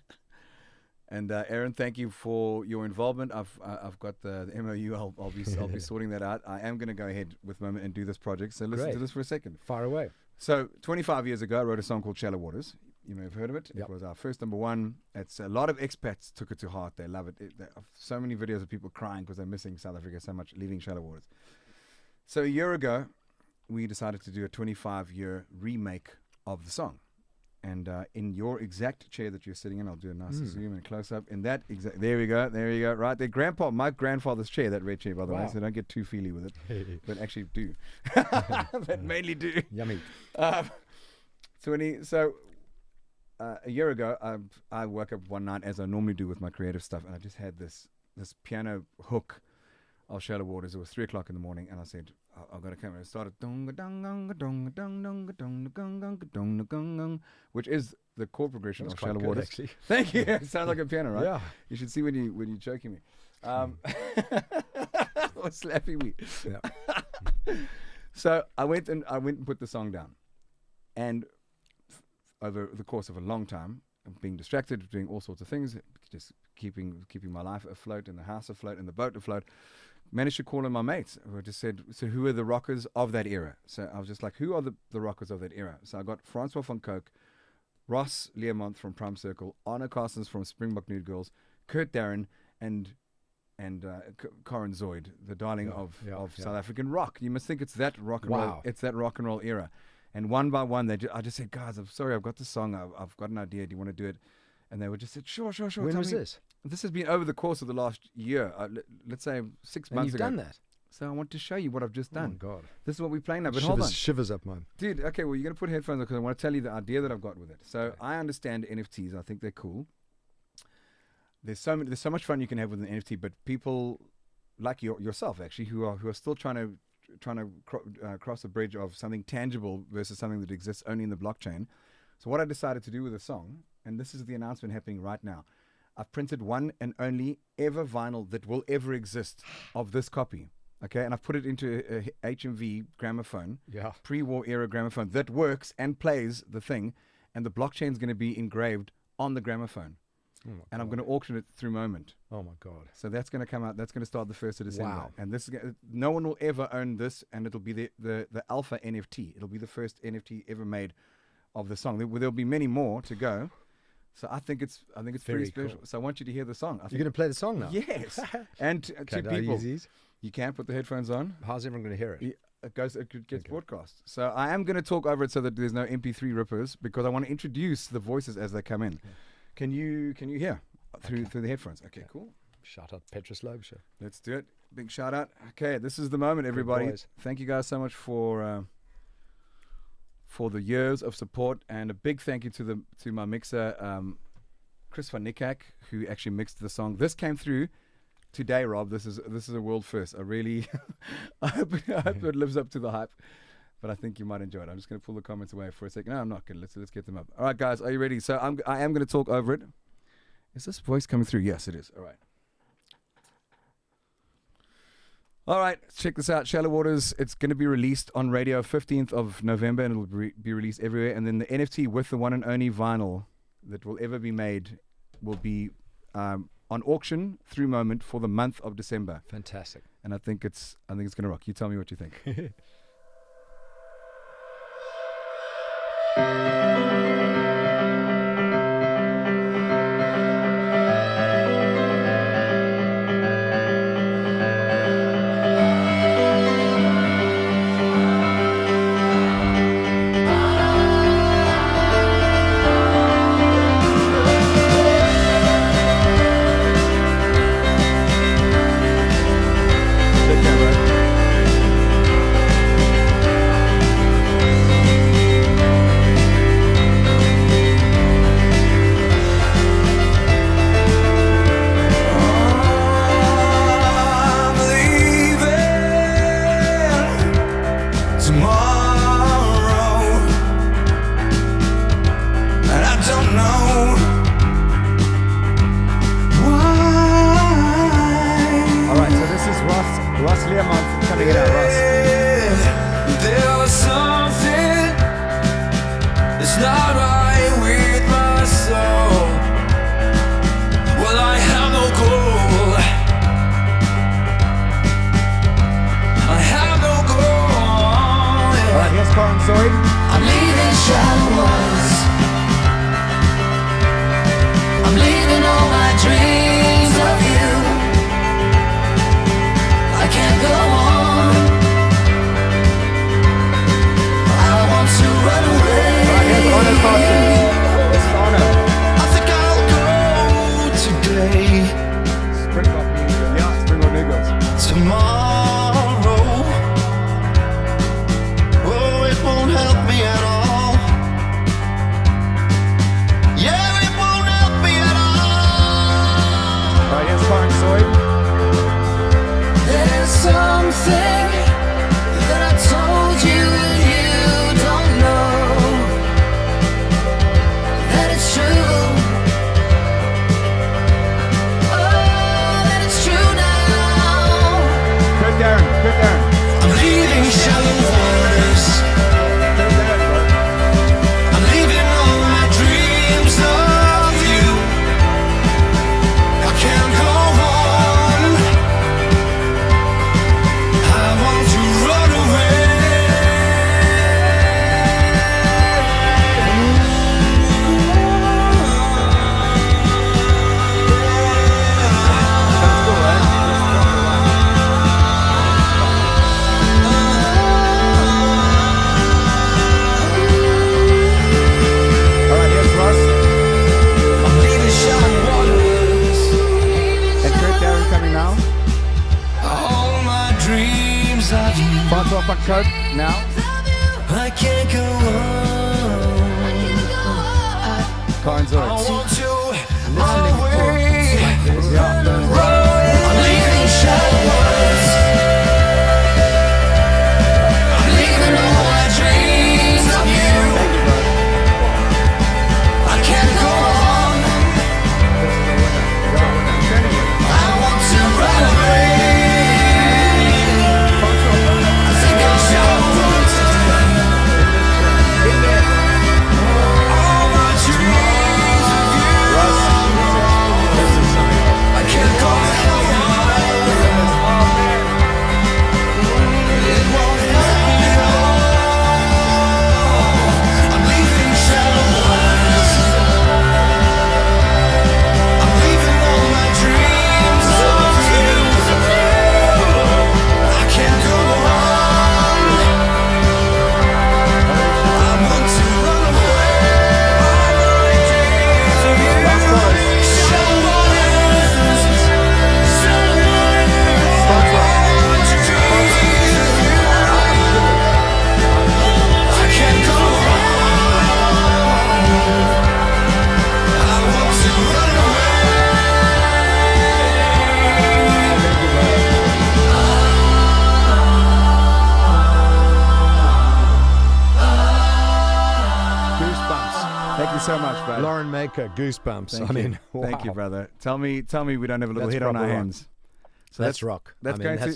And Aaron, thank you for your involvement. I've got the MOU. I'll be sorting that out. I am going to go ahead with Moment and do this project. So listen to this for a second. Fire away. So 25 years ago, I wrote a song called Shallow Waters. You may have heard of it. Yep. It was our first #1. It's a lot of expats took it to heart. They love it. So many videos of people crying because they're missing South Africa so much, leaving Shallow Waters. So a year ago, we decided to do a 25-year remake of the song. And in your exact chair that you're sitting in, I'll do a nice zoom and close up. In that exact, there you go, right there. My grandfather's chair, that red chair, by the way, so don't get too feely with it, but actually do, but mainly do. Yummy. A year ago, I woke up one night as I normally do with my creative stuff, and I just had this piano hook of Shallow Waters. It was 3:00 in the morning, and I said, I've got to come. And it started, which is the chord progression of quite Shallow good, Waters. actually. Thank you. It sounds like a piano, right? Yeah. You should see when you're joking me. Or slapping me. Yeah. So I went and put the song down, and over the course of a long time, being distracted, doing all sorts of things, just keeping my life afloat, and the house afloat, and the boat afloat. Managed to call in my mates who just said, so who are the rockers of that era? So I was just like, who are the rockers of that era? So I got Francois van Coke, Ross Learmont from Prime Circle, Arno Carstens from Springbok Nude Girls, Kurt Darren, and Corin Zoid, the darling of South African rock. You must think it's that rock and roll. It's that rock and roll era. And one by one, I just said, guys, I'm sorry, I've got the song. I've got an idea. Do you want to do it? And they would just said, sure. When was this? This has been over the course of the last year. Let's say 6 months ago. You've done that? So I want to show you what I've just done. Oh, God. This is what we're playing now. But hold on. Shivers up mine. Dude, okay, well, you're going to put headphones on because I want to tell you the idea that I've got with it. So I understand NFTs. I think they're cool. There's so much fun you can have with an NFT, but people like yourself, actually, who are still trying to cross the bridge of something tangible versus something that exists only in the blockchain. So what I decided to do with the song, and this is the announcement happening right now, I've printed one and only ever vinyl that will ever exist of this copy. Okay, and I've put it into a HMV gramophone, pre-war era gramophone that works and plays the thing, and the blockchain is going to be engraved on the gramophone. And I'm going to auction it through Moment. Oh my God! So that's going to come out. That's going to start the 1st of December. Wow! And this is no one will ever own this, and it'll be the alpha NFT. It'll be the first NFT ever made of the song. There'll be many more to go. So I think it's pretty special. Cool. So I want you to hear the song. You're going to play the song now? Yes. And to people, you can put the headphones on. How's everyone going to hear it? It gets broadcast. So I am going to talk over it so that there's no MP3 rippers, because I want to introduce the voices as they come in. Can you hear through the headphones? Okay, cool. Shout out Petrus Loeb Show. Let's do it. Big shout out. Okay, this is the moment, everybody. Thank you guys so much for the years of support, and a big thank you to my mixer, Chris van Nikak, who actually mixed the song. This came through today, Rob. This is a world first. I really I hope it lives up to the hype, but I think you might enjoy it. I'm just going to pull the comments away for a second. No, I'm not going to. Let's get them up. All right, guys, are you ready? So I am going to talk over it. Is this voice coming through? Yes, it is. All right. All right, check this out. Shallow Waters, it's going to be released on radio 15th of November, and it'll be released everywhere. And then the NFT with the one and only vinyl that will ever be made will be on auction through Moment for the month of December. Fantastic. And I think it's going to rock. You tell me what you think. Yeah, it won't help me at all. off my coat now. I can't go on. Carnes I want to Listening away. Yeah. I'm leaving showers. I'm leaving all my dreams of you. I can't go on. I want to run away. I think I'm showers. All my dreams of you. I can't go on. It won't help me at all. I'm leaving showers. I'm leaving all my dreams of you. I can't go on. I want to run away. All my dreams of you. I can't go on. I want to run Goosebumps. Thank you so much, bro. Lauren Maker, Goosebumps. Thank I you. mean, Thank you, wow. brother. Tell me we don't have a little That's hit on our proper rock. hands. So That's rock. That's I mean, going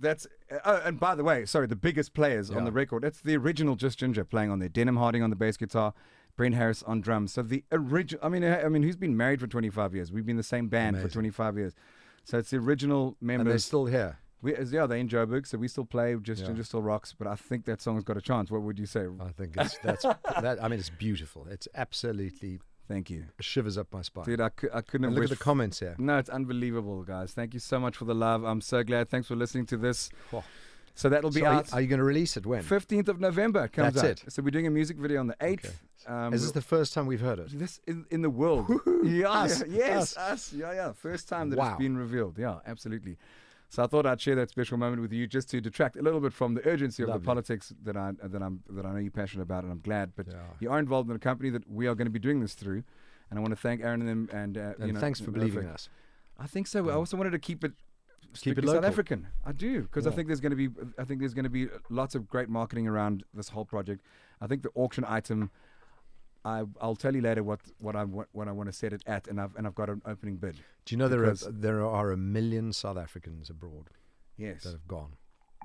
that's oh, and by the way, sorry, the biggest players on Yeah. the record. That's the original Just Ginger playing on there. Denham Harding on the bass guitar, Brent Harris on drums. So the original. I mean, who's been married for 25 years? We've been the same band for Amazing. 25 years. So it's the original And they're members. still here. They're in Joburg, so we still play. Just Yeah. Ginger still rocks. But I think that song's got a chance. What would you say? I think that's that. I mean, it's beautiful. It's absolutely Thank you, shivers up my spine. dude. I couldn't And have look at wished the comments here. No, it's unbelievable, guys. Thank you so much for the love. I'm so glad. Thanks for listening to this. Oh. So that'll be So out are you going to release it when? 15th of November. It comes That's out. it. So we're doing a music video on the 8th. Is this the first time we've heard it? This in the world? Yes, Us, yes, us. us. Yeah. First time that Wow. it's been revealed. Yeah, absolutely. So I thought I'd share that special moment with you, just to detract a little bit from the urgency of Lovely. the politics that I know you're passionate about, and I'm glad. But Yeah. you are involved in a company that we are going to be doing this through, and I want to thank Aaron and them. And And you know, thanks for believing in us. I think so. I also wanted to keep it strictly local. South African. I do, because I Yeah. think there's going to be lots of great marketing around this whole project. I think the auction item, I'll tell you later what I want to set it at, and I've got an opening bid. Do you know Because- there are 1 million South Africans abroad Yes. that have gone?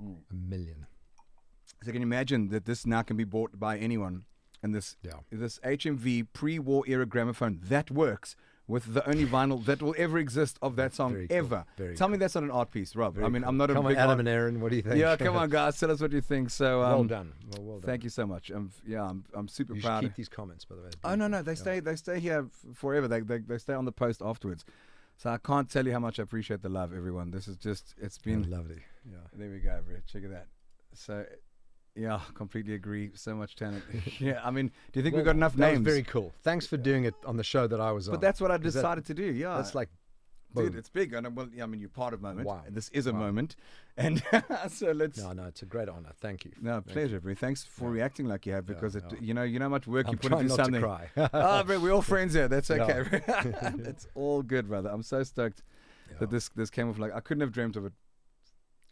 Mm. 1 million. So can you imagine that this now can be bought by anyone, and this HMV pre-war era gramophone that works with the only vinyl that will ever exist of that song Very cool. ever. Very Tell me cool. that's not an art piece, Rob. Very I mean, cool. I'm not a Come on, big Adam art- and Aaron, what do you think? Yeah, come on, guys, tell us what you think. So well done. Well done. Thank you so much. I'm super You should proud. keep these comments, by the way. It's Oh no, beautiful. they stay here forever. They stay on the post afterwards. So I can't tell you how much I appreciate the love, everyone. This is just it's been Lovely. Yeah. There we go, Brett. Check it out. So yeah, completely agree. So much talent. Yeah, I mean, do you think we've got enough that names? was very cool. Thanks for doing it on the show that I was on. But that's what I 'Cause that- decided to do. Yeah, That's like, dude, boom. it's big. And well, I mean, you're part of moment. Wow. And this is a Wow. moment. And so let's. No, it's a great honor. Thank you. No, Thank pleasure, Brett. Thanks for Yeah. reacting like you have, Yeah, because yeah. you know how much work I'm you put trying into not something. to cry. Oh, Brett, we're all friends here. That's Yeah. okay. Brett. It's all good, brother. I'm so stoked that this came off. Like I couldn't have dreamt of it.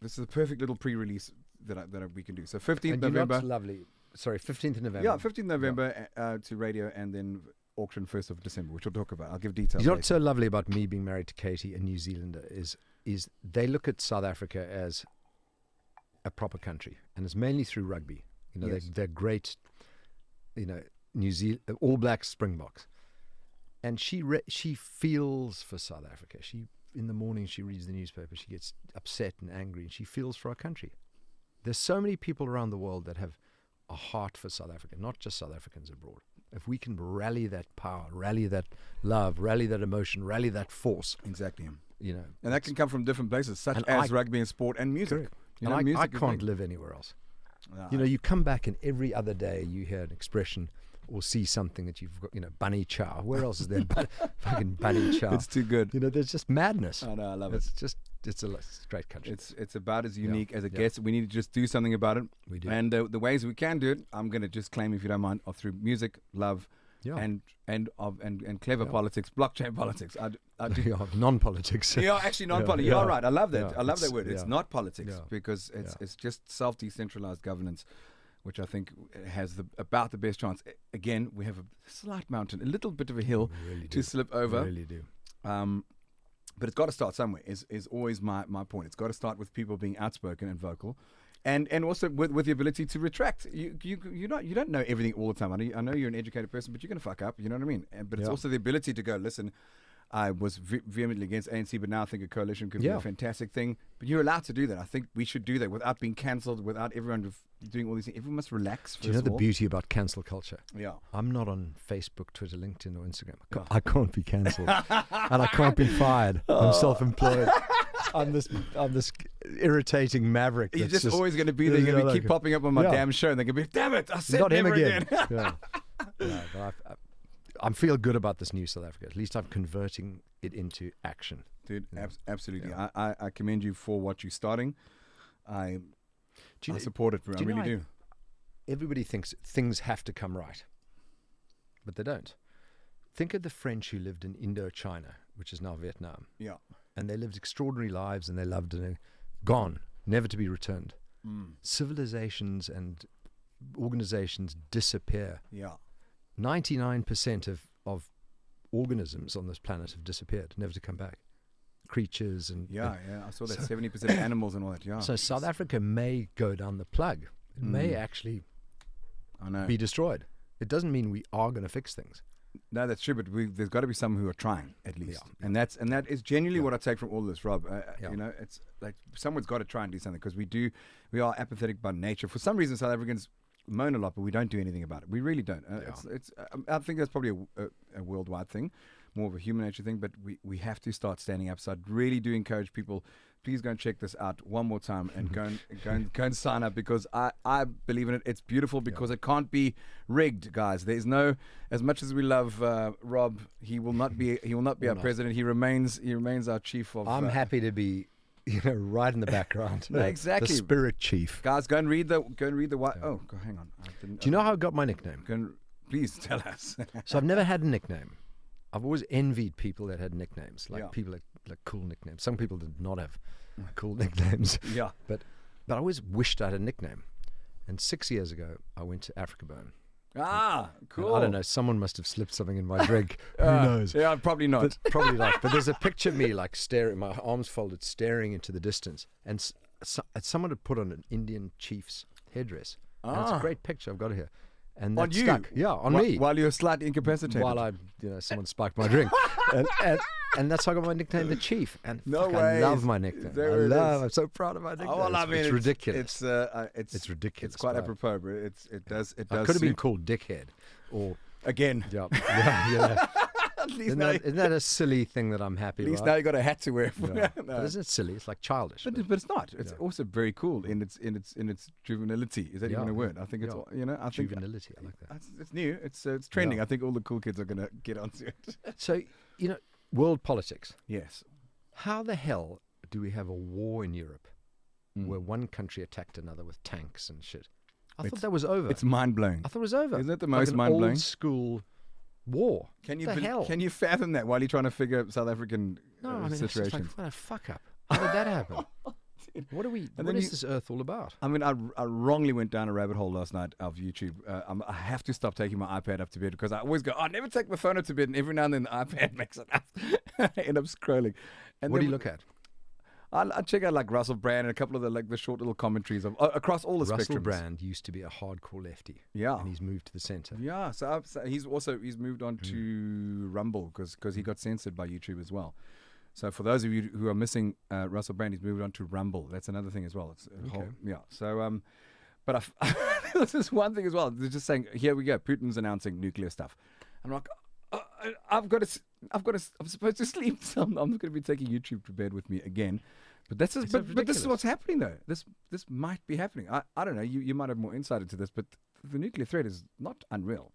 This is a perfect little pre-release that we can do. So 15th And you know November. what's lovely? Sorry, 15th of November. Yeah, 15th November to radio, and then auction 1st of December, which we'll talk about. I'll give details. You know later. what's so lovely about me being married to Katie, a New Zealander, is they look at South Africa as a proper country, and it's mainly through rugby. You know, Yes. they're great. You know, New Zealand All Blacks, Springboks, and she feels for South Africa. In the morning she reads the newspaper. She gets upset and angry, and she feels for our country. There's so many people around the world that have a heart for South Africa, not just South Africans abroad. If we can rally that power, rally that love, rally that emotion, rally that force, Exactly. you know. And that can come from different places, such And as I- rugby and sport and music. Correct. You And know, I music is can't big. live anywhere else. No, You know, you come back and every other day you hear an expression or see something that you've got, you know, bunny chow. Where else is there fucking bunny chow? it's too good. You know, there's just madness. I know, I love it. It's just it's a great country. It's about as unique as it yeah. gets. We need to just do something about it. We do. And the ways we can do it, I'm going to just claim, if you don't mind, are through music, love, Yeah. and clever Yeah. politics, blockchain politics. I do. Yeah, non-politics. Yeah, actually non-politics. Yeah. You're right. I love that. Yeah. I love that It's- word. It's yeah. not politics Yeah. because it's Yeah. it's just self-decentralized governance, which I think has about the best chance. Again, we have a slight mountain, a little bit of a hill We really to do. slip over. We really do. But it's got to start somewhere. Is always my point. It's got to start with people being outspoken and vocal, and also with the ability to retract. You don't know everything all the time. I know you're an educated person, but you're gonna fuck up. You know what I mean? But it's Yeah. also the ability to go, listen, I was vehemently against ANC, but now I think a coalition could be Yeah. a fantastic thing. But you're allowed to do that. I think we should do that without being cancelled, without everyone doing all these things. Everyone must relax. Do you know the beauty about cancel culture? Yeah. I'm not on Facebook, Twitter, LinkedIn, or Instagram. Yeah. I can't be cancelled, and I can't be fired. I'm self-employed. I'm this irritating maverick. You're that's just always going to be there. You're going to keep like- popping up on my Yeah. damn show, and they're going to be, damn it, I said not him never again. Yeah. No, but I feel good about this new South Africa. At least I'm converting it into action. Dude, Yeah. absolutely. Yeah. I commend you for what you're starting. I Do you know- support it, bro. I do you know really do. Everybody thinks things have to come right, but they don't. Think of the French who lived in Indochina, which is now Vietnam, Yeah. and they lived extraordinary lives, and they loved it. Gone, never to be returned. Civilizations and organizations disappear. Yeah. 99% of organisms on this planet have disappeared, never to come back. Creatures and Yeah, yeah. I saw that 70% of animals and all that. Yeah. So South Africa may go down the plug. It may actually I know. be destroyed. It doesn't mean we are going to fix things. No, that's true, but there's got to be some who are trying at least, Yeah. and that is genuinely what I take from all this, Rob. Yeah. You know, it's like someone's got to try and do something because we are apathetic by nature. For some reason, South Africans moan a lot, but we don't do anything about it. We really don't. I think that's probably a worldwide thing, more of a human nature thing. But we have to start standing up. So I really do encourage people. Please go and check this out one more time and go and sign up because I believe in it. It's beautiful because it can't be rigged, guys. There's no, as much as we love Rob, he will not be our president. He remains our chief of. I'm happy to be, right in the background. Exactly. The spirit chief. Guys, go and read the white. Oh, hang on. Do you know how I got my nickname? Please tell us. So I've never had a nickname. I've always envied people that had nicknames, like people like cool nicknames. Some people did not have cool nicknames. Yeah. But I always wished I had a nickname. And 6 years ago, I went to Africa Burn. Ah, And cool. I don't know. Someone must have slipped something in my drink. Who knows? Yeah, probably not. But probably not. But there's a picture of me like staring, my arms folded, staring into the distance, and someone had put on an Indian chief's headdress. And it's a great picture. I've got it here. And On that you? stuck. Yeah, on me. While you're slightly incapacitated. While someone spiked my drink, and that's how I got my nickname, the Chief. And No fuck, I ways. love my nickname. There it is. I'm so proud of my nickname. Oh, well, I mean, it's ridiculous. It's ridiculous. It's quite but apropos, but it does. I could have been suit- called Dickhead, or again. yeah. At least Isn't now, that, isn't that a silly thing that I'm happy at least about? now you got a hat to wear. Yeah. No. But isn't it silly? It's like childish. But it's not. It's also very cool in its juvenility. Is that even Yeah. a word? I think it's I think Juvenility, I like that. it's new. It's trending. Yeah. I think all the cool kids are gonna get onto it. So, world politics. Yes. How the hell do we have a war in Europe where one country attacked another with tanks and shit? I thought that was over. It's mind blowing. I thought it was over. Isn't it the Like most an mind-blowing? old school war. Can you What the hell? can you fathom that while you're trying to figure out South African No, I mean, it's just situations? like, what a fuck up. How did that happen? What are we? And What then is this earth all about? I mean, I wrongly went down a rabbit hole last night of YouTube. I have to stop taking my iPad up to bed because I always go, I never take my phone up to bed, and every now and then the iPad makes it up. I end up scrolling. And What do then you look at? I check out like Russell Brand and a couple of the short little commentaries of across all the Russell spectrums. Brand used to be a hardcore lefty. Yeah. And he's moved to the center. Yeah, so he's moved on to Rumble because he got censored by YouTube as well. So for those of you who are missing Russell Brand, he's moved on to Rumble. That's another thing as well. It's a whole, yeah. So but this is one thing as well. They're just saying, here we go. Putin's announcing nuclear stuff. I'm like, I'm supposed to sleep. So I'm not going to be taking YouTube to bed with me again. But this is what's happening though. This might be happening. I don't know. You might have more insight into this, but the nuclear threat is not unreal.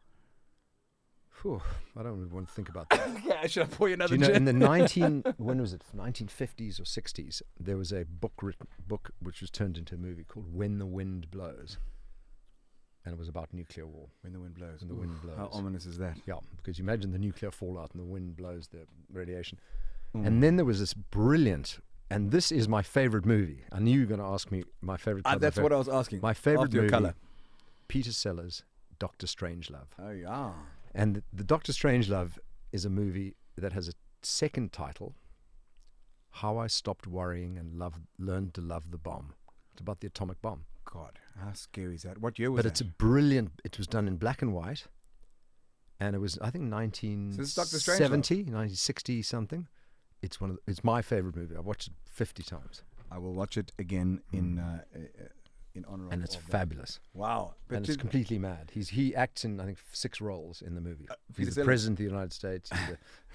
Whew, I don't really want to think about that. Yeah, should I pour you another Do you know, gin? in the when was it? 1950s or 60s, there was a book which was turned into a movie called When the Wind Blows, and it was about nuclear war. When the wind blows. When the wind blows. How ominous is that? Yeah, because you imagine the nuclear fallout and the wind blows the radiation. Mm. And then there was this brilliant, and this is my favorite movie. I knew you were going to ask me my favorite color. That's what I was asking. My favorite After your movie, color. Peter Sellers' Dr. Strangelove. Oh, yeah. And the Dr. Strangelove is a movie that has a second title, How I Stopped Worrying and Learned to Love the Bomb. It's about the atomic bomb. God, how scary is that? What year was But that? it's a brilliant, it was done in black and white. And it was, I think, So this is Dr. 1970, 1960 something. It's my favorite movie. I've watched it 50 times. I will watch it again in honor of And it's of that. fabulous. Wow. But And it's completely mad. He acts in, I think, 6 roles in the movie. Peter He's the Sellers. President of the United States. He's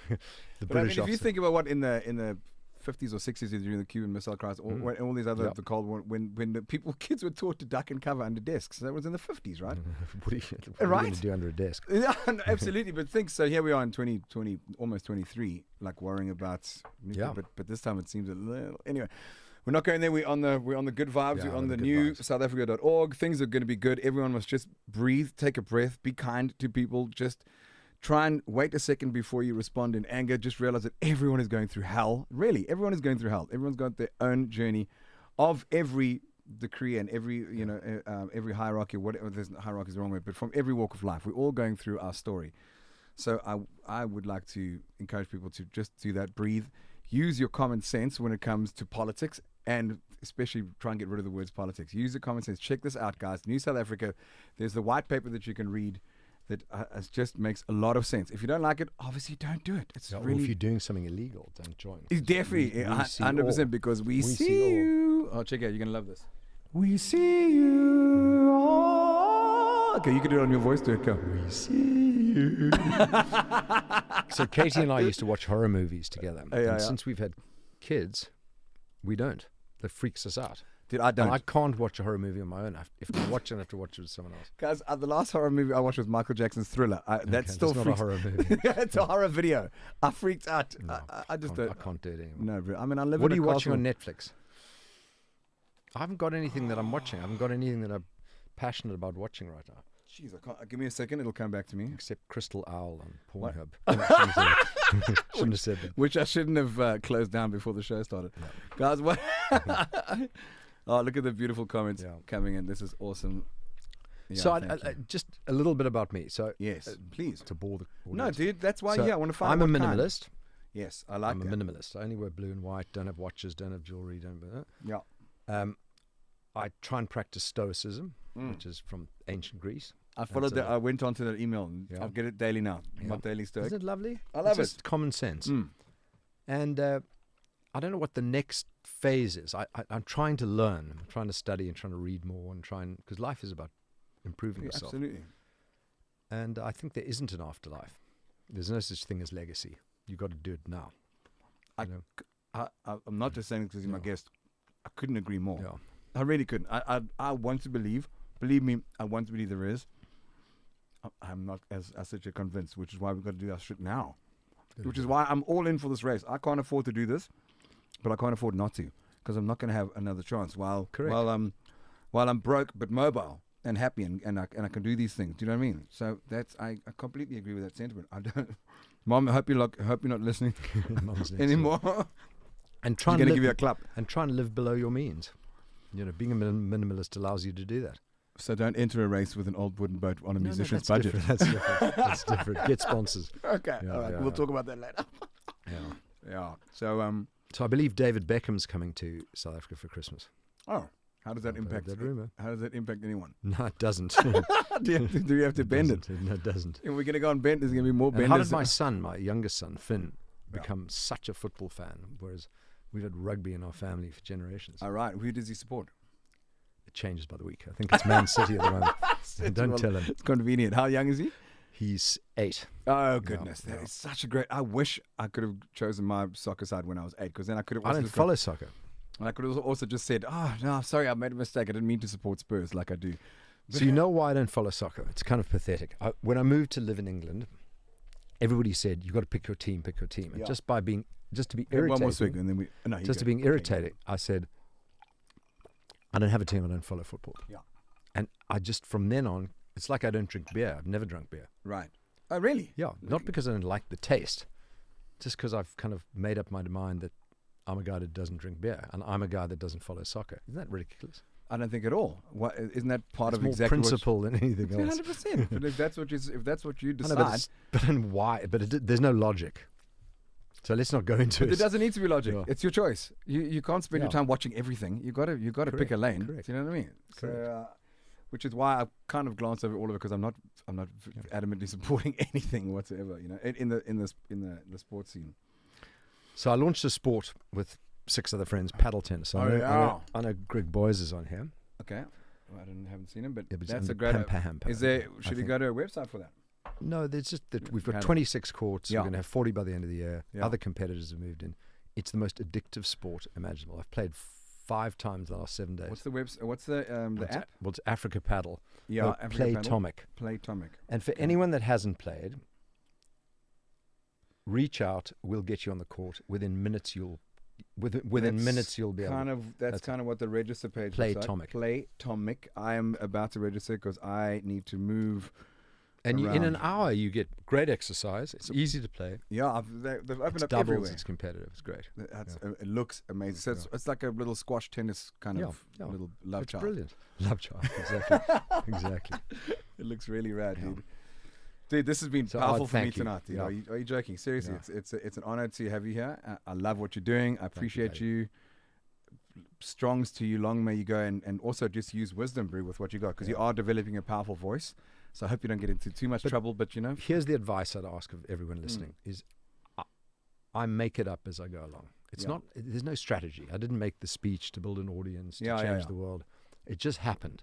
the But I mean, British if you officer. think about what in the 50s or 60s during the Cuban Missile Crisis, or all these other Yep. the Cold War, when the kids were taught to duck and cover under desks. That was in the 50s, right? What are you Right? going to do under a desk? Yeah, no, absolutely. But think so. Here we are in 2020, almost 23, like worrying about nuclear. Yeah. But this time it seems a little. Anyway, we're not going there. We're on the good vibes. Yeah, we're on the good new vibes. SouthAfrica.org. Things are going to be good. Everyone must just breathe, take a breath, be kind to people. Just try and wait a second before you respond in anger. Just realize that everyone is going through hell. Really, everyone is going through hell. Everyone's got their own journey of every decree and every every hierarchy. Whatever, there's hierarchy is the wrong way, but from every walk of life, we're all going through our story. So I would like to encourage people to just do that. Breathe. Use your common sense when it comes to politics, and especially try and get rid of the words politics. Use the common sense. Check this out, guys. New South Africa. There's the white paper that you can read that just makes a lot of sense. If you don't like it, obviously don't do it. It's Yeah, or really if you're doing something illegal, don't join. it's definitely We see 100% all. because we see see all. you. Oh, check it out. You're gonna love this. We see you. all. Okay, you can do it on your voice. Do it. Go. We see you. So Katie and I used to watch horror movies together. Yeah. And since we've had kids, we don't. That freaks us out. Dude, I And don't. I can't watch a horror movie on my own. If I watch it, I have to watch it with someone else. Guys, the last horror movie I watched was Michael Jackson's Thriller. That Okay, still that's not a freaks. horror movie. It's a horror video. I freaked out. No, I just I don't. can't do it anymore. No, bro. I mean, I live What in are a you watching castle. on Netflix? I haven't got anything that I'm watching. I haven't got anything that I'm passionate about watching right now, Jeez, I can't. Give me a second. It'll come back to me. except Crystal Owl on What? Pornhub. Shouldn't have said that. Which I shouldn't have closed down before the show started. Guys, what? Oh, look at the beautiful comments Yeah. coming in. This is awesome. Yeah, So thank you. just a little bit about me. So Yes, please. to bore the No, audience. dude, that's why. So yeah, I want to find. I'm a out what kind. minimalist. Yes, I like I'm a that. minimalist. I only wear blue and white. Don't have watches. Don't have jewelry. Don't. Yeah, I try and practice stoicism, Mm. which is from ancient Greece. I followed That's that. I went onto that email. And Yeah. I get it daily now. My Yeah. daily stoic. Isn't it lovely? I love It's it. just common sense. Mm. And I don't know what the next phase is. I'm trying to learn. I'm trying to study and trying to read more and because life is about improving Yeah, yourself. absolutely. And I think there isn't an afterlife. There's no such thing as legacy. You got to do it now. I- you know? I'm not just saying because you're my Yeah. guest. I couldn't agree more. Yeah. I really couldn't. I want to believe. Believe me, I want to believe there is. I'm not as such a convinced, which is why we've got to do our shit now. Which is why I'm all in for this race. I can't afford to do this, but I can't afford not to because I'm not going to have another chance. Correct. While I'm broke but mobile and happy and I can do these things. Do you know what I mean? So that's I completely agree with that sentiment. I don't. Mom, I hope you're not listening Mum's next anymore. door. And She's try going and to give you a live, clap. and try and live below your means. You know, being a minimalist allows you to do that. So don't enter a race with an old wooden boat on a No, musician's that's budget. different. That's different. That's different. Get sponsors. Okay, Yeah, all right. yeah, We'll yeah. talk about that later. Yeah. Yeah. So So I believe David Beckham's coming to South Africa for Christmas. oh, how does that I've heard impact? that rumor. How does that impact anyone? No, it doesn't. do you have to bend it? No, it doesn't. If we're gonna go on bend, there's gonna be more And benders. how did my son, my youngest son, Finn, Yeah. become such a football fan, whereas we've had rugby in our family for generations? All right. Who does he support? It changes by the week. I think it's Man City at the moment. Don't tell him. It's convenient. How young is he? He's 8. Oh goodness, that yeah. is such a great. I wish I could have chosen my soccer side when I was 8, because then I could have. I Also don't just follow soccer. and I could have also just said, "Oh no, sorry, I made a mistake. I didn't mean to support Spurs like I do." So you know why I don't follow soccer? It's kind of pathetic. When I moved to live in England, everybody said, you've got to pick your team. And Yeah. just to be Yeah, one more swig, irritating, and then we. No, you just go. to being Okay, irritating, I said, I don't have a team, I don't follow football. Yeah. And I just, from then on, it's like I don't drink beer. I've never drunk beer. Right. Oh, really? Yeah, not because I don't like the taste, just because I've kind of made up my mind that I'm a guy that doesn't drink beer, and I'm a guy that doesn't follow soccer. Isn't that ridiculous? I don't think at all. What isn't that part It's of more exactly principle than anything else. 100%. But if that's what you I know, decide, but then why? But there's no logic. So let's not go into but it. it doesn't need to be logic. Yeah. It's your choice. You can't spend your Yeah. time watching everything. You got to pick a Correct, lane. correct. Do you know what I mean? Correct. So, which is why I kind of glance over all of it because I'm not adamantly supporting anything whatsoever. You know, in the sports scene. So I launched a sport with 6 other friends, paddle tennis. Oh, yeah. I know Greg Boyes is on here. Okay. Well, haven't seen him, but Yeah, but it's that's under a great. Pam. Is there? I Should we think. go to a website for that? No, there's just that we've got Paddle. 26 courts. Yeah. We're going to have 40 by the end of the year. Yeah. Other competitors have moved in. It's the most addictive sport imaginable. I've played 5 times the last 7 days. What's the website? What's the app? Well, it's Africa Paddle. Yeah, No, Africa Paddle. Playtomic. Playtomic. And for anyone that hasn't played, reach out. We'll get you on the court. Within minutes, you'll be able. That's kind of what the register page looks like. Playtomic. I am about to register because I need to move. And in an around. hour, you get great exercise. It's easy to play. Yeah, they've opened It's up doubles. everywhere. It's competitive. It's great. It looks amazing. So it's like a little squash tennis kind of Yeah. little love It's child. brilliant. Love child. Exactly. Exactly. It looks really rad, Yeah. dude. Dude, this has been So, powerful for me thank you. tonight. Dude. Yeah. Are you joking? Seriously, Yeah. it's an honor to have you here. I love what you're doing. I appreciate buddy. you. Strongs to you, long may you go, and also just use wisdom, brew, with what you got, because you are developing a powerful voice. So I hope you don't get into too much trouble. But you know, Here's the advice I'd ask of everyone listening: is I make it up as I go along. It's Yeah. not. There's no strategy. I didn't make the speech to build an audience to Yeah, yeah, change yeah. the world. It just happened,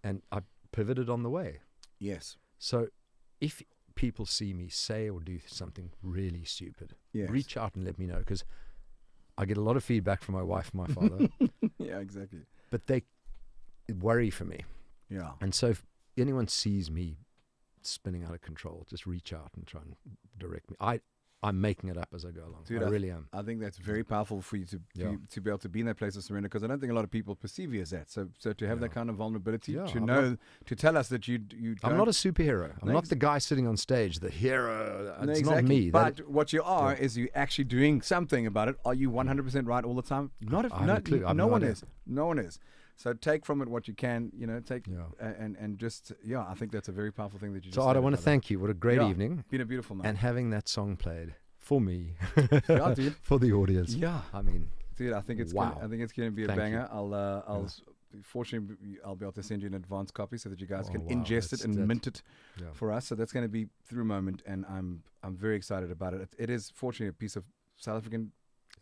and I pivoted on the way. yes, So if people see me say or do something really stupid, yes, reach out and let me know, because I get a lot of feedback from my wife and my father, yeah, exactly, but they worry for me. yeah. And so if anyone sees me spinning out of control, just reach out and try and direct me. I'm making it up as I go along. Dude, I really am. I think that's very powerful for you to Yeah. to be able to be in that place of surrender, because I don't think a lot of people perceive you as that. So to have that Yeah. kind of vulnerability, Yeah, to I'm know, to tell us that you I'm don't- not a superhero. I'm No, not the guy sitting on stage, the hero. No, It's exactly. not me. But what you are Yeah. is you actually doing something about it. Are you 100% right all the time? Not if I haven't a clue. I have no no one idea. is. No one is. So take from it what you can. You know, take Yeah. and just I think that's a very powerful thing that you. So just I said want to about thank you. What a great Yeah. evening. that. Been a beautiful night. And having that song played for me, Yeah, dude. for the audience. Yeah, I mean, dude. I think it's Wow. gonna, I think it's going to be a Thank banger. you. I'll fortunately I'll be able to send you an advance copy so that you guys Oh, can wow. ingest it and That's- mint it yeah. for us. So that's going to be through moment, and I'm very excited about it. It is fortunately a piece of South African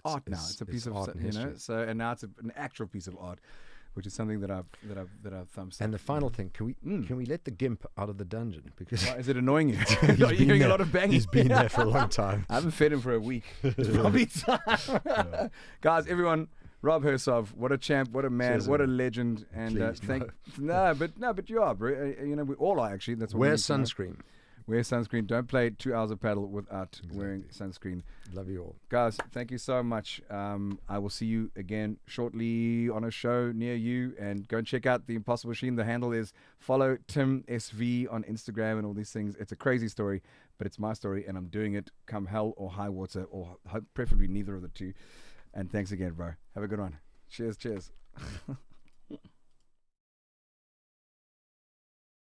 art now. It's a piece of art and you know. history. So and now it's an actual piece of art, which is something that I've thumbs. And the final thing, can Mm. we let the gimp out of the dungeon? Because Why, is it annoying you? He's Are you been hearing a there. lot of banging? he's been there for a long time. I haven't fed him for a week. It's probably time. Guys, everyone, Rob Hersov, what a champ, what a man, Cheers, what a everyone. legend. And Please, but you are, bro. You know, we all are actually. That's what we Wear need to know. sunscreen. Wear sunscreen. Don't play 2 hours of paddle without wearing sunscreen. Love you all. Guys, thank you so much. I will see you again shortly on a show near you. And go and check out The Impossible Machine. The handle is follow Tim SV on Instagram and all these things. It's a crazy story, but it's my story, and I'm doing it come hell or high water, or preferably neither of the two. And thanks again, bro. Have a good one. Cheers.